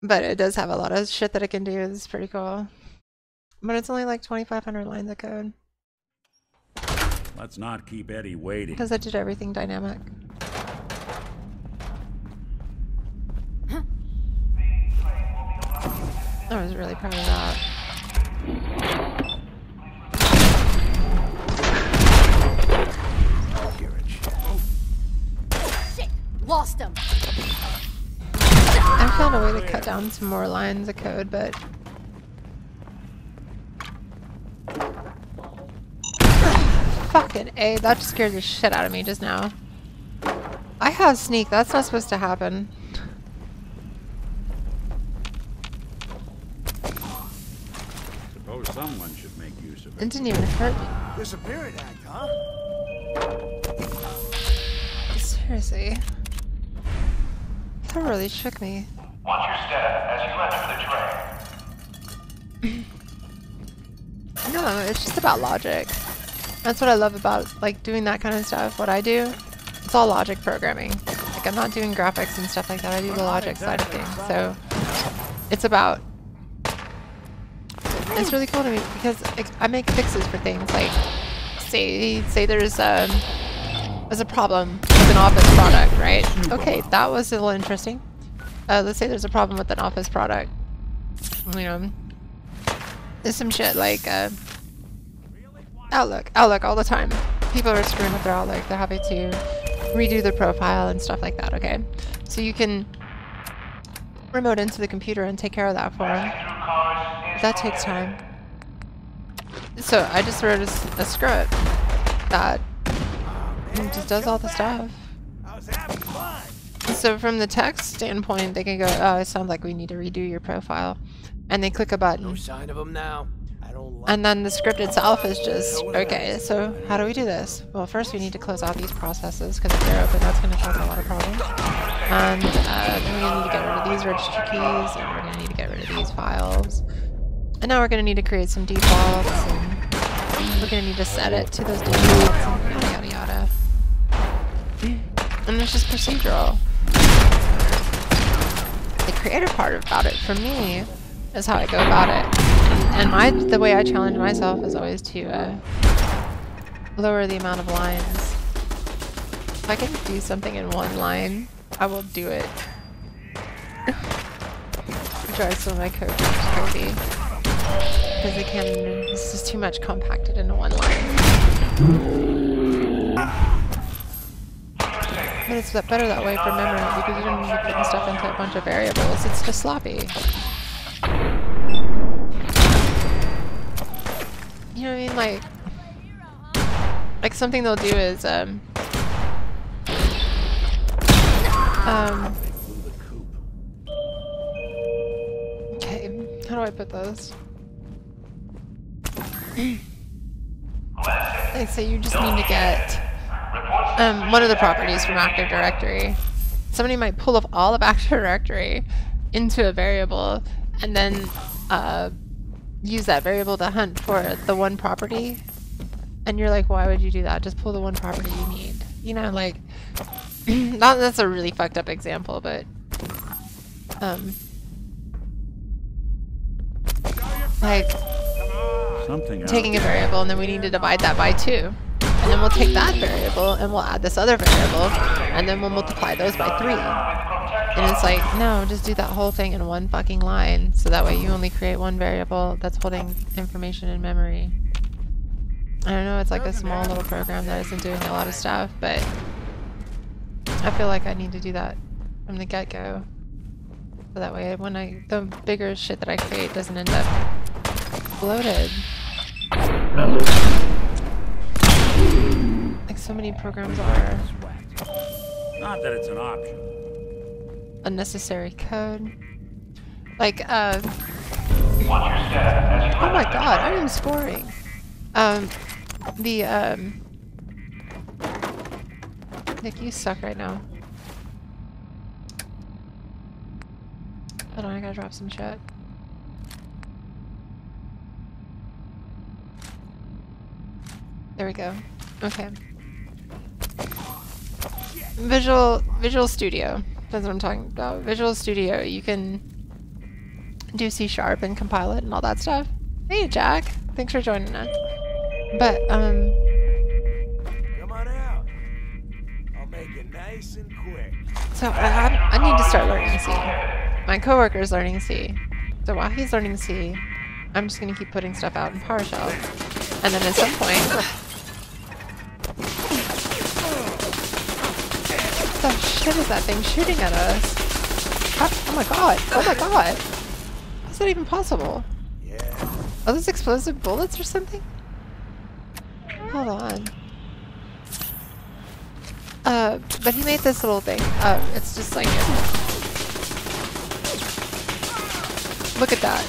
But it does have a lot of shit that it can do. It's pretty cool. But it's only like 2,500 lines of code. Let's not keep Eddie waiting. Because I did everything dynamic. I was really proud of that. Shit! Lost him! I found a way to cut down some more lines of code, but... Fucking A, that just scared the shit out of me just now. I have sneak, that's not supposed to happen. Suppose someone should make use of it. It didn't even hurt me. Disappearing act, huh? Seriously. That really shook me. Watch your step as you enter the train. No, it's just about logic. That's what I love about like doing that kind of stuff. What I do, it's all logic programming. Like I'm not doing graphics and stuff like that. I do the logic side of things. So it's about. It's really cool to me because like, I make fixes for things. Like say there's a problem with an Office product, right? Okay, that was a little interesting. Let's say there's a problem with an Office product. You know, there's some shit like Outlook all the time. People are screwing with their Outlook. They're having to redo their profile and stuff like that. Okay, so you can remote into the computer and take care of that for them. That takes time. So I just wrote a script that just does all the stuff. So from the text standpoint, they can go, oh, it sounds like we need to redo your profile. And they click a button. No sign of him now. I don't like and then the script itself is just, okay, so how do we do this? Well, first we need to close out these processes, because if they're open, that's going to cause a lot of problems. And then we're going to need to get rid of these registry keys, and we're going to need to get rid of these files. And now we're going to need to create some defaults, and we're going to need to set it to those defaults, and yada yada yada. And it's just procedural. The creative part about it, for me, is how I go about it. And the way I challenge myself is always to lower the amount of lines. If I can do something in one line, I will do it. It drives some of my code crazy. Because it's just too much compacted into one line. But it's better that way for memory because you don't need to put stuff into a bunch of variables. It's just sloppy. You know what I mean? Like something they'll do is okay, how do I put those? Like say you just need to get one of the properties from Active Directory. Somebody might pull up all of Active Directory into a variable and then use that variable to hunt for the one property. And you're like, why would you do that? Just pull the one property you need. You know, like, that's a really fucked up example, but like taking a variable and then we need to divide that by 2. And then we'll take that variable and we'll add this other variable and then we'll multiply those by 3. And it's like, no, just do that whole thing in one fucking line so that way you only create one variable that's holding information in memory. I don't know, it's like a small little program that isn't doing a lot of stuff, but I feel like I need to do that from the get-go. So that way when the bigger shit that I create doesn't end up bloated. Like so many programs are. Not that it's an option. Unnecessary code. Like, oh my god, I am scoring. Nick, you suck right now. Hold on, I gotta drop some shit. There we go. Okay. Visual Studio. That's what I'm talking about. Visual Studio, you can do C# and compile it and all that stuff. Hey Jack, thanks for joining us. But come on out. I'll make it nice and quick. So I need to start learning C. My coworker's learning C. So while he's learning C, I'm just gonna keep putting stuff out in PowerShell. And then at some point, what the shit is that thing shooting at us? Oh my god! Oh my god! How's that even possible? Are those explosive bullets or something? Hold on. But he made this little thing. It's just like... Look at that.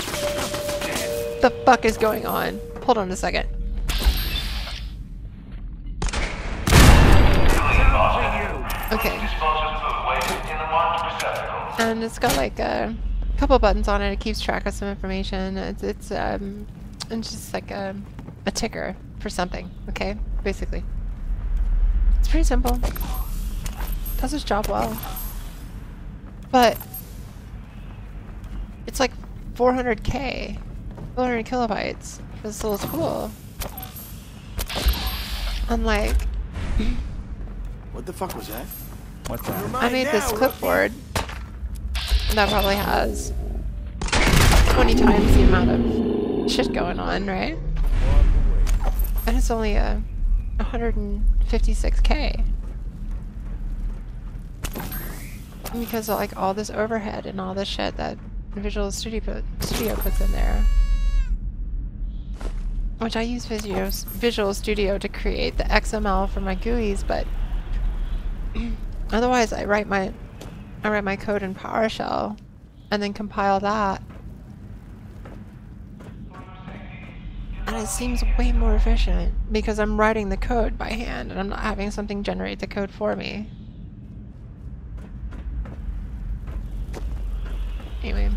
the fuck is going on? Hold on a second. Okay. And it's got like a couple buttons on it. It keeps track of some information. It's just like a ticker for something. Okay, basically. It's pretty simple. Does its job well. But it's like 400k, 400 kilobytes for this little tool. Unlike, What the fuck was that? What's that? I made this clipboard that probably has 20 times the amount of shit going on, right? And it's only 156k. Because of like all this overhead and all this shit that Visual Studio puts in there. Which I use Visual Studio to create the XML for my GUIs, but otherwise I write my code in PowerShell and then compile that. And it seems way more efficient because I'm writing the code by hand and I'm not having something generate the code for me. Anyway.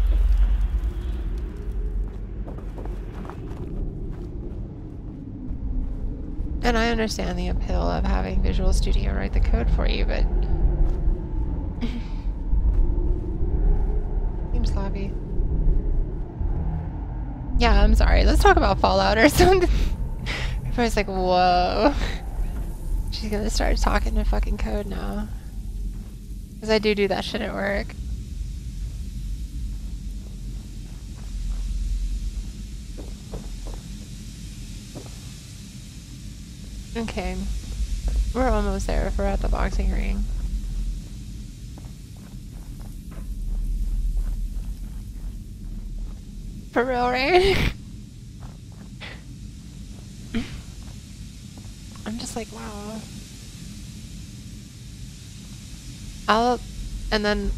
And I understand the appeal of having Visual Studio write the code for you, but seems sloppy. Yeah, I'm sorry. Let's talk about Fallout or something. Everybody's like, whoa. She's gonna start talking to fucking code now. Because I do that shit at work. Okay, we're almost there if we're at the boxing ring. For real, right? I'm just like, wow. And then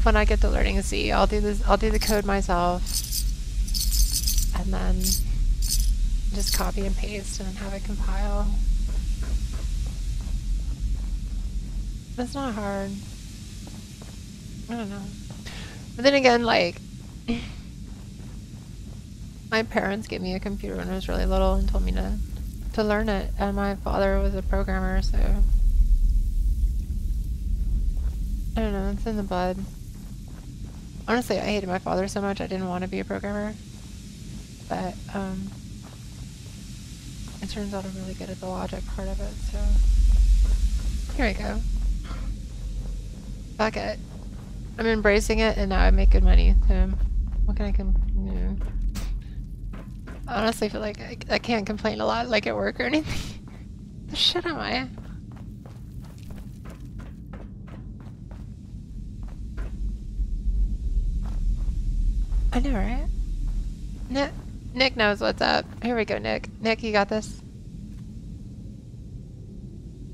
when I get to learning C, I'll do the code myself. And then just copy and paste and have it compile. It's not hard. I don't know. But then again, like, my parents gave me a computer when I was really little and told me to learn it. And my father was a programmer, so I don't know, it's in the blood. Honestly, I hated my father so much I didn't want to be a programmer. But, it turns out I'm really good at the logic part of it, so here we go. Fuck it. I'm embracing it, and now I make good money, so what can I I honestly feel like I can't complain a lot, like at work or anything. The shit am I? I know, right? Nick knows what's up. Here we go, Nick. Nick, you got this?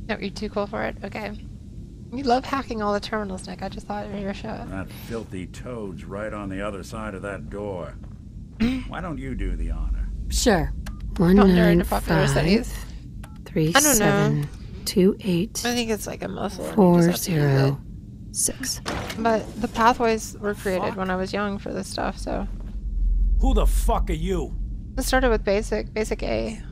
No, you're too cool for it? Okay. You love hacking all the terminals, Nick. I just thought it was your show. That filthy toad's right on the other side of that door. Why don't you do the honor? Sure. I don't know. 1953728. I think it's like a muscle. 406. But the pathways were created when I was young for this stuff, so. Who the fuck are you? It started with basic A.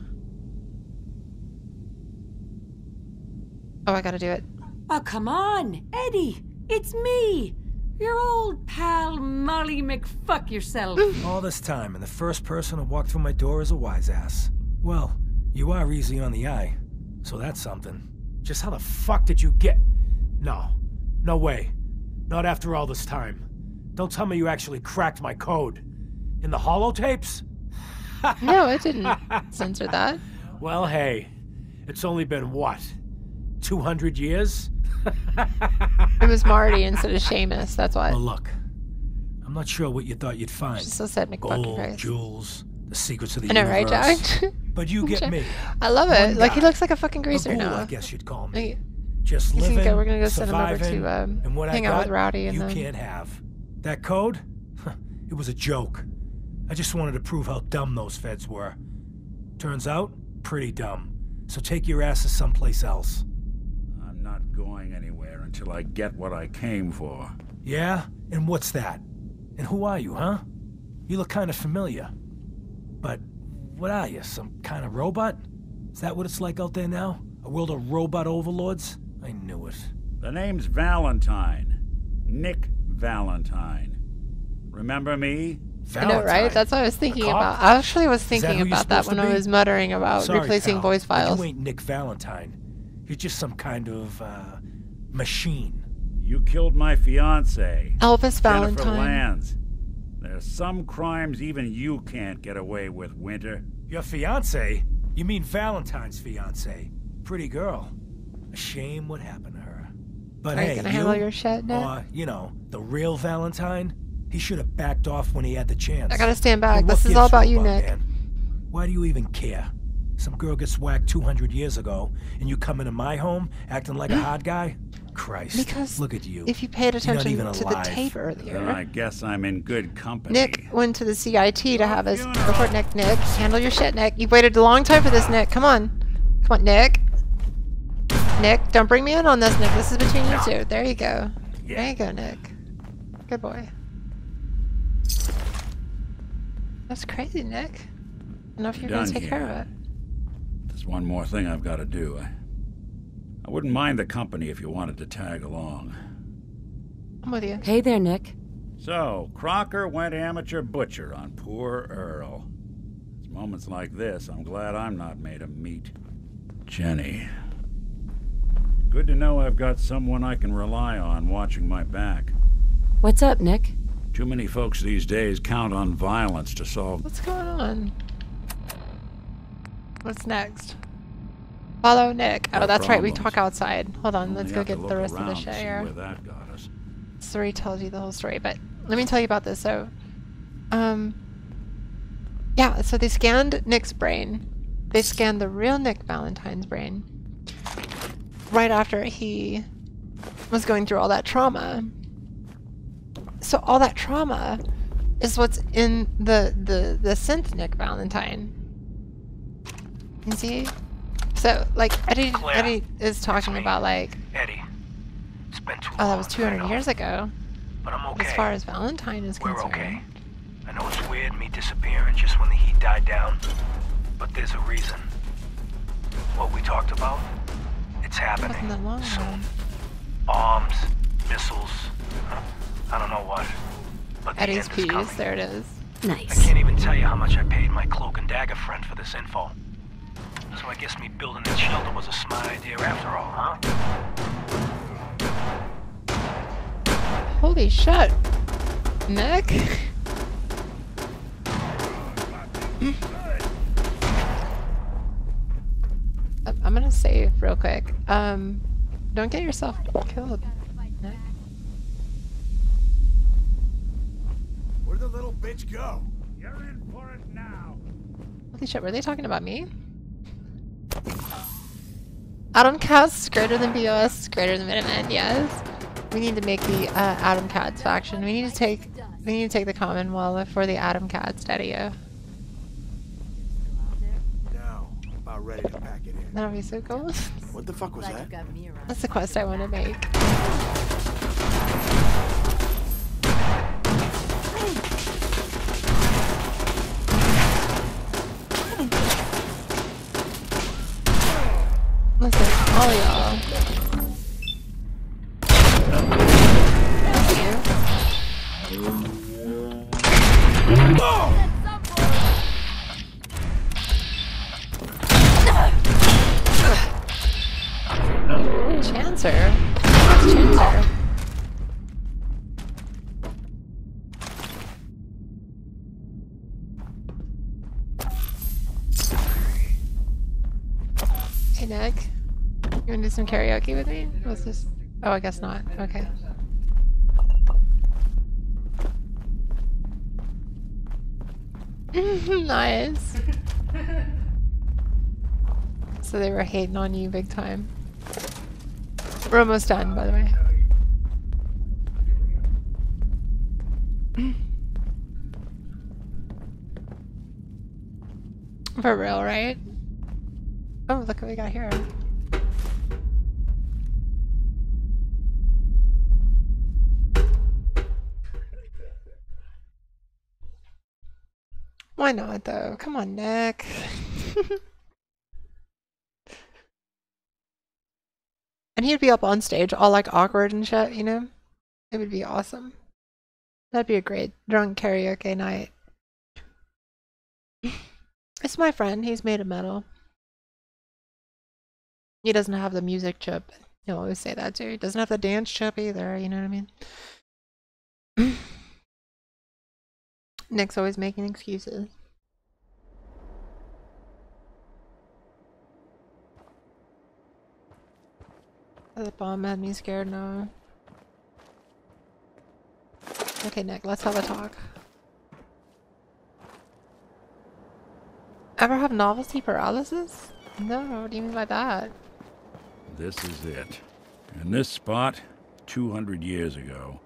Oh, I gotta do it. Oh, come on, Eddie. It's me. Your old pal, Molly McFuck yourself. All this time, and the first person to walk through my door is a wise ass. Well, you are easy on the eye, so that's something. Just how the fuck did you get... No. No way. Not after all this time. Don't tell me you actually cracked my code. In the holotapes? No, it didn't censor that. Well, hey. It's only been, what, 200 years? It was Marty instead of Seamus, that's why. Well, look. I'm not sure what you thought you'd find. She still said Gold, Price. jewels, the secrets of the I know, universe. right, Jack? But you get me. I love it. One Like, he guy. looks like a fucking greaser A ghoul, now. I guess you'd call me. Like, Just he's gonna living, go, we're gonna go send him over surviving, to and what hang I out got, with Rowdy and you then... can't have. That code? It was a joke. I just wanted to prove how dumb those feds were. Turns out, pretty dumb. So take your asses someplace else. I'm not going anywhere until I get what I came for. Yeah? And what's that? And who are you, huh? You look kind of familiar. But what are you, some kind of robot? Is that what it's like out there now? A world of robot overlords? I knew it. The name's Valentine. Nick Valentine. Remember me? I know, right? That's what I was thinking about. I actually was thinking about that when I was muttering about Sorry, replacing pal, voice but files. You ain't Nick Valentine. You're just some kind of, machine. You killed my fiancée, Elvis Jennifer Valentine. Lands. There's some crimes even you can't get away with, Winter. Your fiancée? You mean Valentine's fiancée? Pretty girl. A shame what happened to her. But Are you hey, gonna handle your shit, Nick? or, you know, the real Valentine, he should have backed off when he had the chance. I gotta stand back. And what This is gives, all about you, robot Nick. man? Why do you even care? Some girl gets whacked 200 years ago, and you come into my home acting like a hard guy? Christ, Because look at you. if you paid You're not attention even to the alive. tape earlier, Then I guess I'm in good company. Nick went to the CIT to have us report Nick. Nick, handle your shit, Nick. You've waited a long time for this, Nick. Come on. Come on, Nick. Nick, don't bring me in on this, Nick. This is between you two. There you go. There you go, Nick. Good boy. That's crazy, Nick. I don't know if you're gonna Done take care of here. it. There's one more thing I've got to do. I wouldn't mind the company if you wanted to tag along. I'm with you. Hey there, Nick. So, Crocker went amateur butcher on poor Earl. It's moments like this I'm glad I'm not made of meat. Jenny. Good to know I've got someone I can rely on watching my back. What's up, Nick? Too many folks these days count on violence to solve... What's going on? What's next? Follow Nick. Oh, No that's right. We problems. talk outside. Hold on. Only Let's go have to get look the rest of the around to shit see here. where that got us. Story tells you the whole story, but let me tell you about this. So, yeah, so they scanned Nick's brain. They scanned the real Nick Valentine's brain right after he was going through all that trauma. So all that trauma is what's in the synth Nick Valentine. You see? So, like, Eddie is talking about, like, Eddie, it's been too long. oh, that was 200 years ago. But I'm okay. As far as Valentine is We're concerned. okay. I know it's weird me disappearing just when the heat died down, but there's a reason. What we talked about, it's happening Wasn't that long soon. ago. Arms, missiles, I don't know what. But the Eddie's end is piece, coming. there it is. I can't even tell you how much I paid my cloak and dagger friend for this info. So I guess me building this shelter was a smart idea after all, huh? Holy shit. Nick? I'm gonna save real quick. Don't get yourself killed, Nick. Where'd the little bitch go? You're in for it now. Holy shit, were they talking about me? AWKCR greater than BOS, greater than Minutemen, yes. We need to make the AWKCR faction. We need to take the Commonwealth for the AWKCR Stadio. No, about ready to pack it in. That'll be so cool. What the fuck was that? That's the quest I want to make. Listen, all y'all. Chancer? What's Chancer? Hey Nick, you wanna do some karaoke with me? What's this? Oh, I guess not. Okay. Nice. So they were hating on you big time. We're almost done, by the way. For real, right? Oh, look what we got here. Why not, though? Come on, Nick. And he'd be up on stage all like awkward and shit, you know? It would be awesome. That'd be a great drunk karaoke night. It's my friend. He's made of metal. He doesn't have the music chip. He'll always say that too. He doesn't have the dance chip either, you know what I mean? Nick's always making excuses. The bomb had me scared now. Okay, Nick, let's have a talk. Ever have novelty paralysis? No, what do you mean by that? This is it. In this spot, 200 years ago,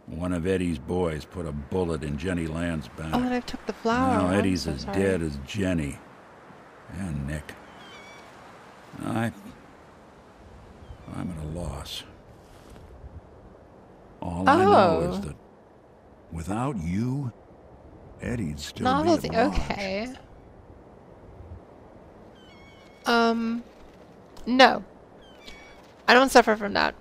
one of Eddie's boys put a bullet in Jenny Land's back. Oh, and I took the flower. Now Eddie's so as sorry. dead as Jenny. And Nick. I'm at a loss. All I know is that without you, Eddie'd still Novelty, be at large. okay. No. I don't suffer from that.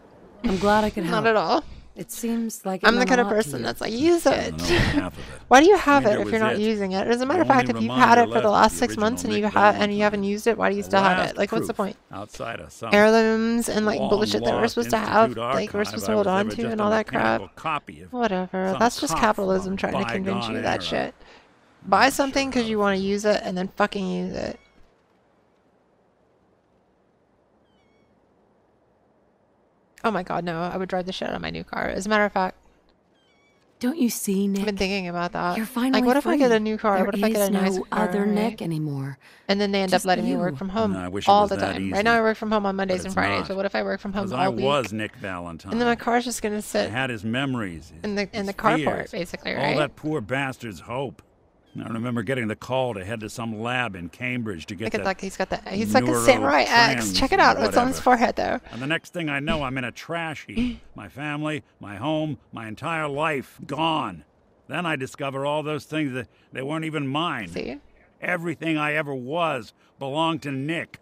I'm glad I could help. Not at all. It seems like it I'm the meant kind a of lot to person you. that's like, use it. Half of it. Why do you have I it think if it you're not was it. using it? As a matter of The fact, only if you've had reminder it for the left last of 6 the months and original you Nick have and Valentine. you haven't used it, why do you The still have last it? Like, what's the proof point? Outside of some Heirlooms and like bullshit that we're long-lost supposed to have, Institute like we're archive, supposed I to hold was on ever to just and a all that crap. mechanical copy of Whatever. some That's just cop capitalism from trying to convince bygone you that era. shit. Buy something because you want to use it and then fucking use it. Oh my god, no. I would drive the shit out of my new car. As a matter of fact, Don't you see, Nick? I've been thinking about that. You're finally like, what if I get a free. new car? There What if I get a is nice no car? other right? Nick anymore. And then they end Just up letting me you. work from home I wish it all was the that time. easy. Right now I work from home on Mondays But and it's Fridays, not. but what if I work from home 'Cause all I week? was Nick Valentine. And then my car's just gonna I sit had his memories, in the his carport, fears, basically, all right? that poor bastard's hope. I remember getting the call to head to some lab in Cambridge to get Look at that. that. He's like a samurai X. Check it out. It's on his forehead, though. And the next thing I know, I'm in a trash heap. My family, my home, my entire life gone. Then I discover all those things that they weren't even mine. See? Everything I ever was belonged to Nick.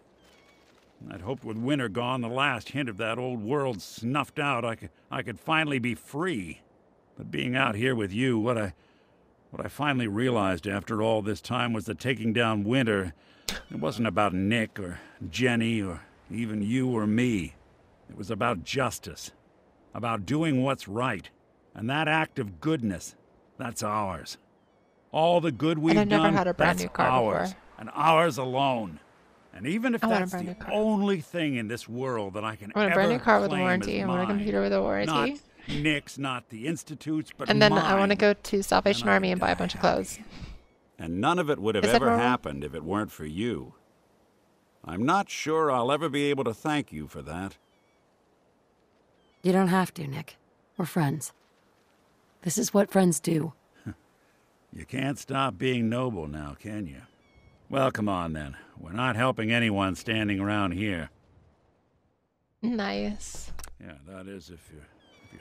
I'd hoped with winter gone, the last hint of that old world snuffed out, I could finally be free. But being out here with you, what I finally realized after all this time was that taking down Winter, it wasn't about Nick or Jenny or even you or me. It was about justice, about doing what's right. And that act of goodness, that's ours. All the good we've I've never done, had a brand that's new car ours. before. And ours alone. And even if I want a that's brand the new car. only thing in this world that I can I want a ever brand new car with a claim warranty. as I want a mine, computer with a warranty. Not Nick's, not the Institute's, but And then mine. I want to go to Salvation Army and buy a bunch of clothes. And none of it would have Is that ever normal? happened if it weren't for you. I'm not sure I'll ever be able to thank you for that. You don't have to, Nick. We're friends. This is what friends do. You can't stop being noble now, can you? Well, come on then. We're not helping anyone standing around here. Nice. Yeah, that is if you're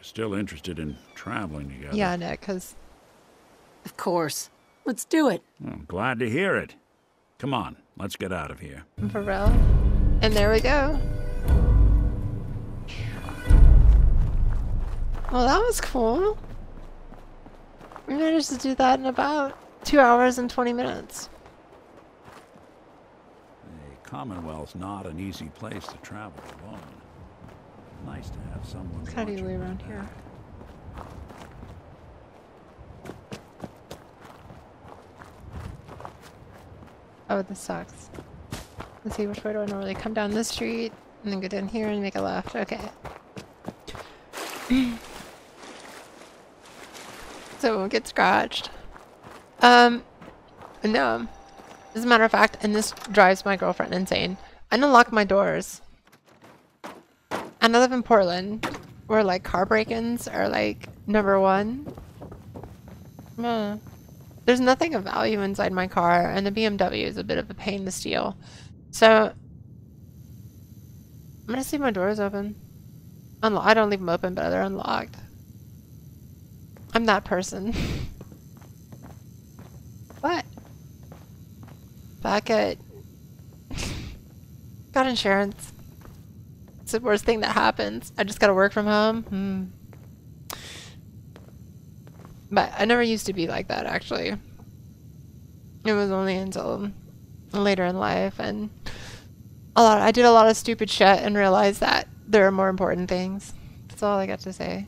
still interested in traveling together. Yeah, Nick, because... Of course. Let's do it. Well, glad to hear it. Come on, let's get out of here. For real. And there we go. Well, that was cool. We managed to do that in about 2 hours and 20 minutes. The Commonwealth's not an easy place to travel alone. Nice to have someone. How do you way around here? Oh, this sucks. Let's see, which way do I normally come down this street and then go down here and make a left? Okay. So it won't get scratched. No. As a matter of fact, and this drives my girlfriend insane, I don't lock my doors. And I live in Portland, where like car break-ins are like #1. There's nothing of value inside my car, and the BMW is a bit of a pain to steal. So, I'm gonna leave my doors open. I don't leave them open, but they're unlocked. I'm that person. What? Fuck it. Got insurance. It's the worst thing that happens. I just gotta work from home. But I never used to be like that, actually. It was only until later in life, and I did a lot of stupid shit and realized that there are more important things. That's all I got to say.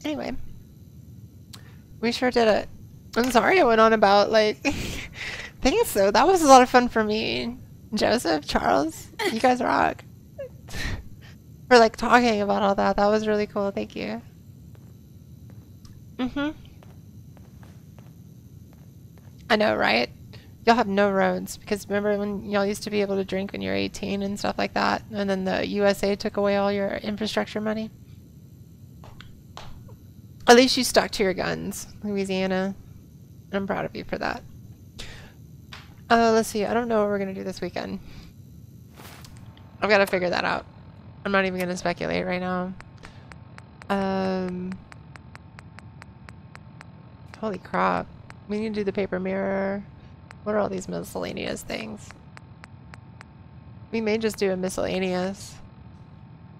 Anyway. We sure did it. I'm sorry I went on about, like, things, though. That was a lot of fun for me. Joseph, Charles, you guys rock. For, like, talking about all that. That was really cool. Thank you. I know, right? Y'all have no roads, because remember when y'all used to be able to drink when you were 18 and stuff like that, and then the USA took away all your infrastructure money? At least you stuck to your guns, Louisiana. I'm proud of you for that. Let's see. I don't know what we're going to do this weekend. I've got to figure that out. I'm not even going to speculate right now. Holy crap. We need to do the paper mirror. What are all these miscellaneous things? We may just do a miscellaneous.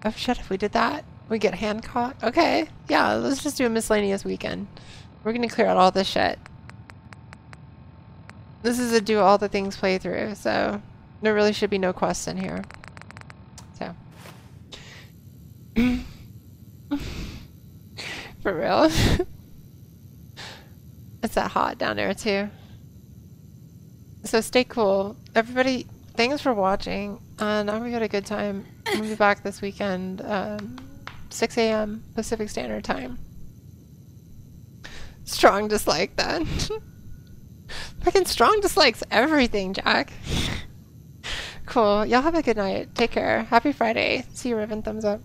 Oh shit, if we did that, we get Hancock. Okay, yeah, let's just do a miscellaneous weekend. We're gonna clear out all this shit. This is a do all the things playthrough, so there really should be no quests in here. So. For real. It's that hot down there too. So stay cool. Everybody, thanks for watching. And I'm gonna get a good time. I'm gonna be back this weekend, 6 a.m. Pacific Standard Time. Strong dislike then. Fucking Strong dislikes everything, Jack. Cool. Y'all have a good night. Take care. Happy Friday. See you, Riven. Thumbs up.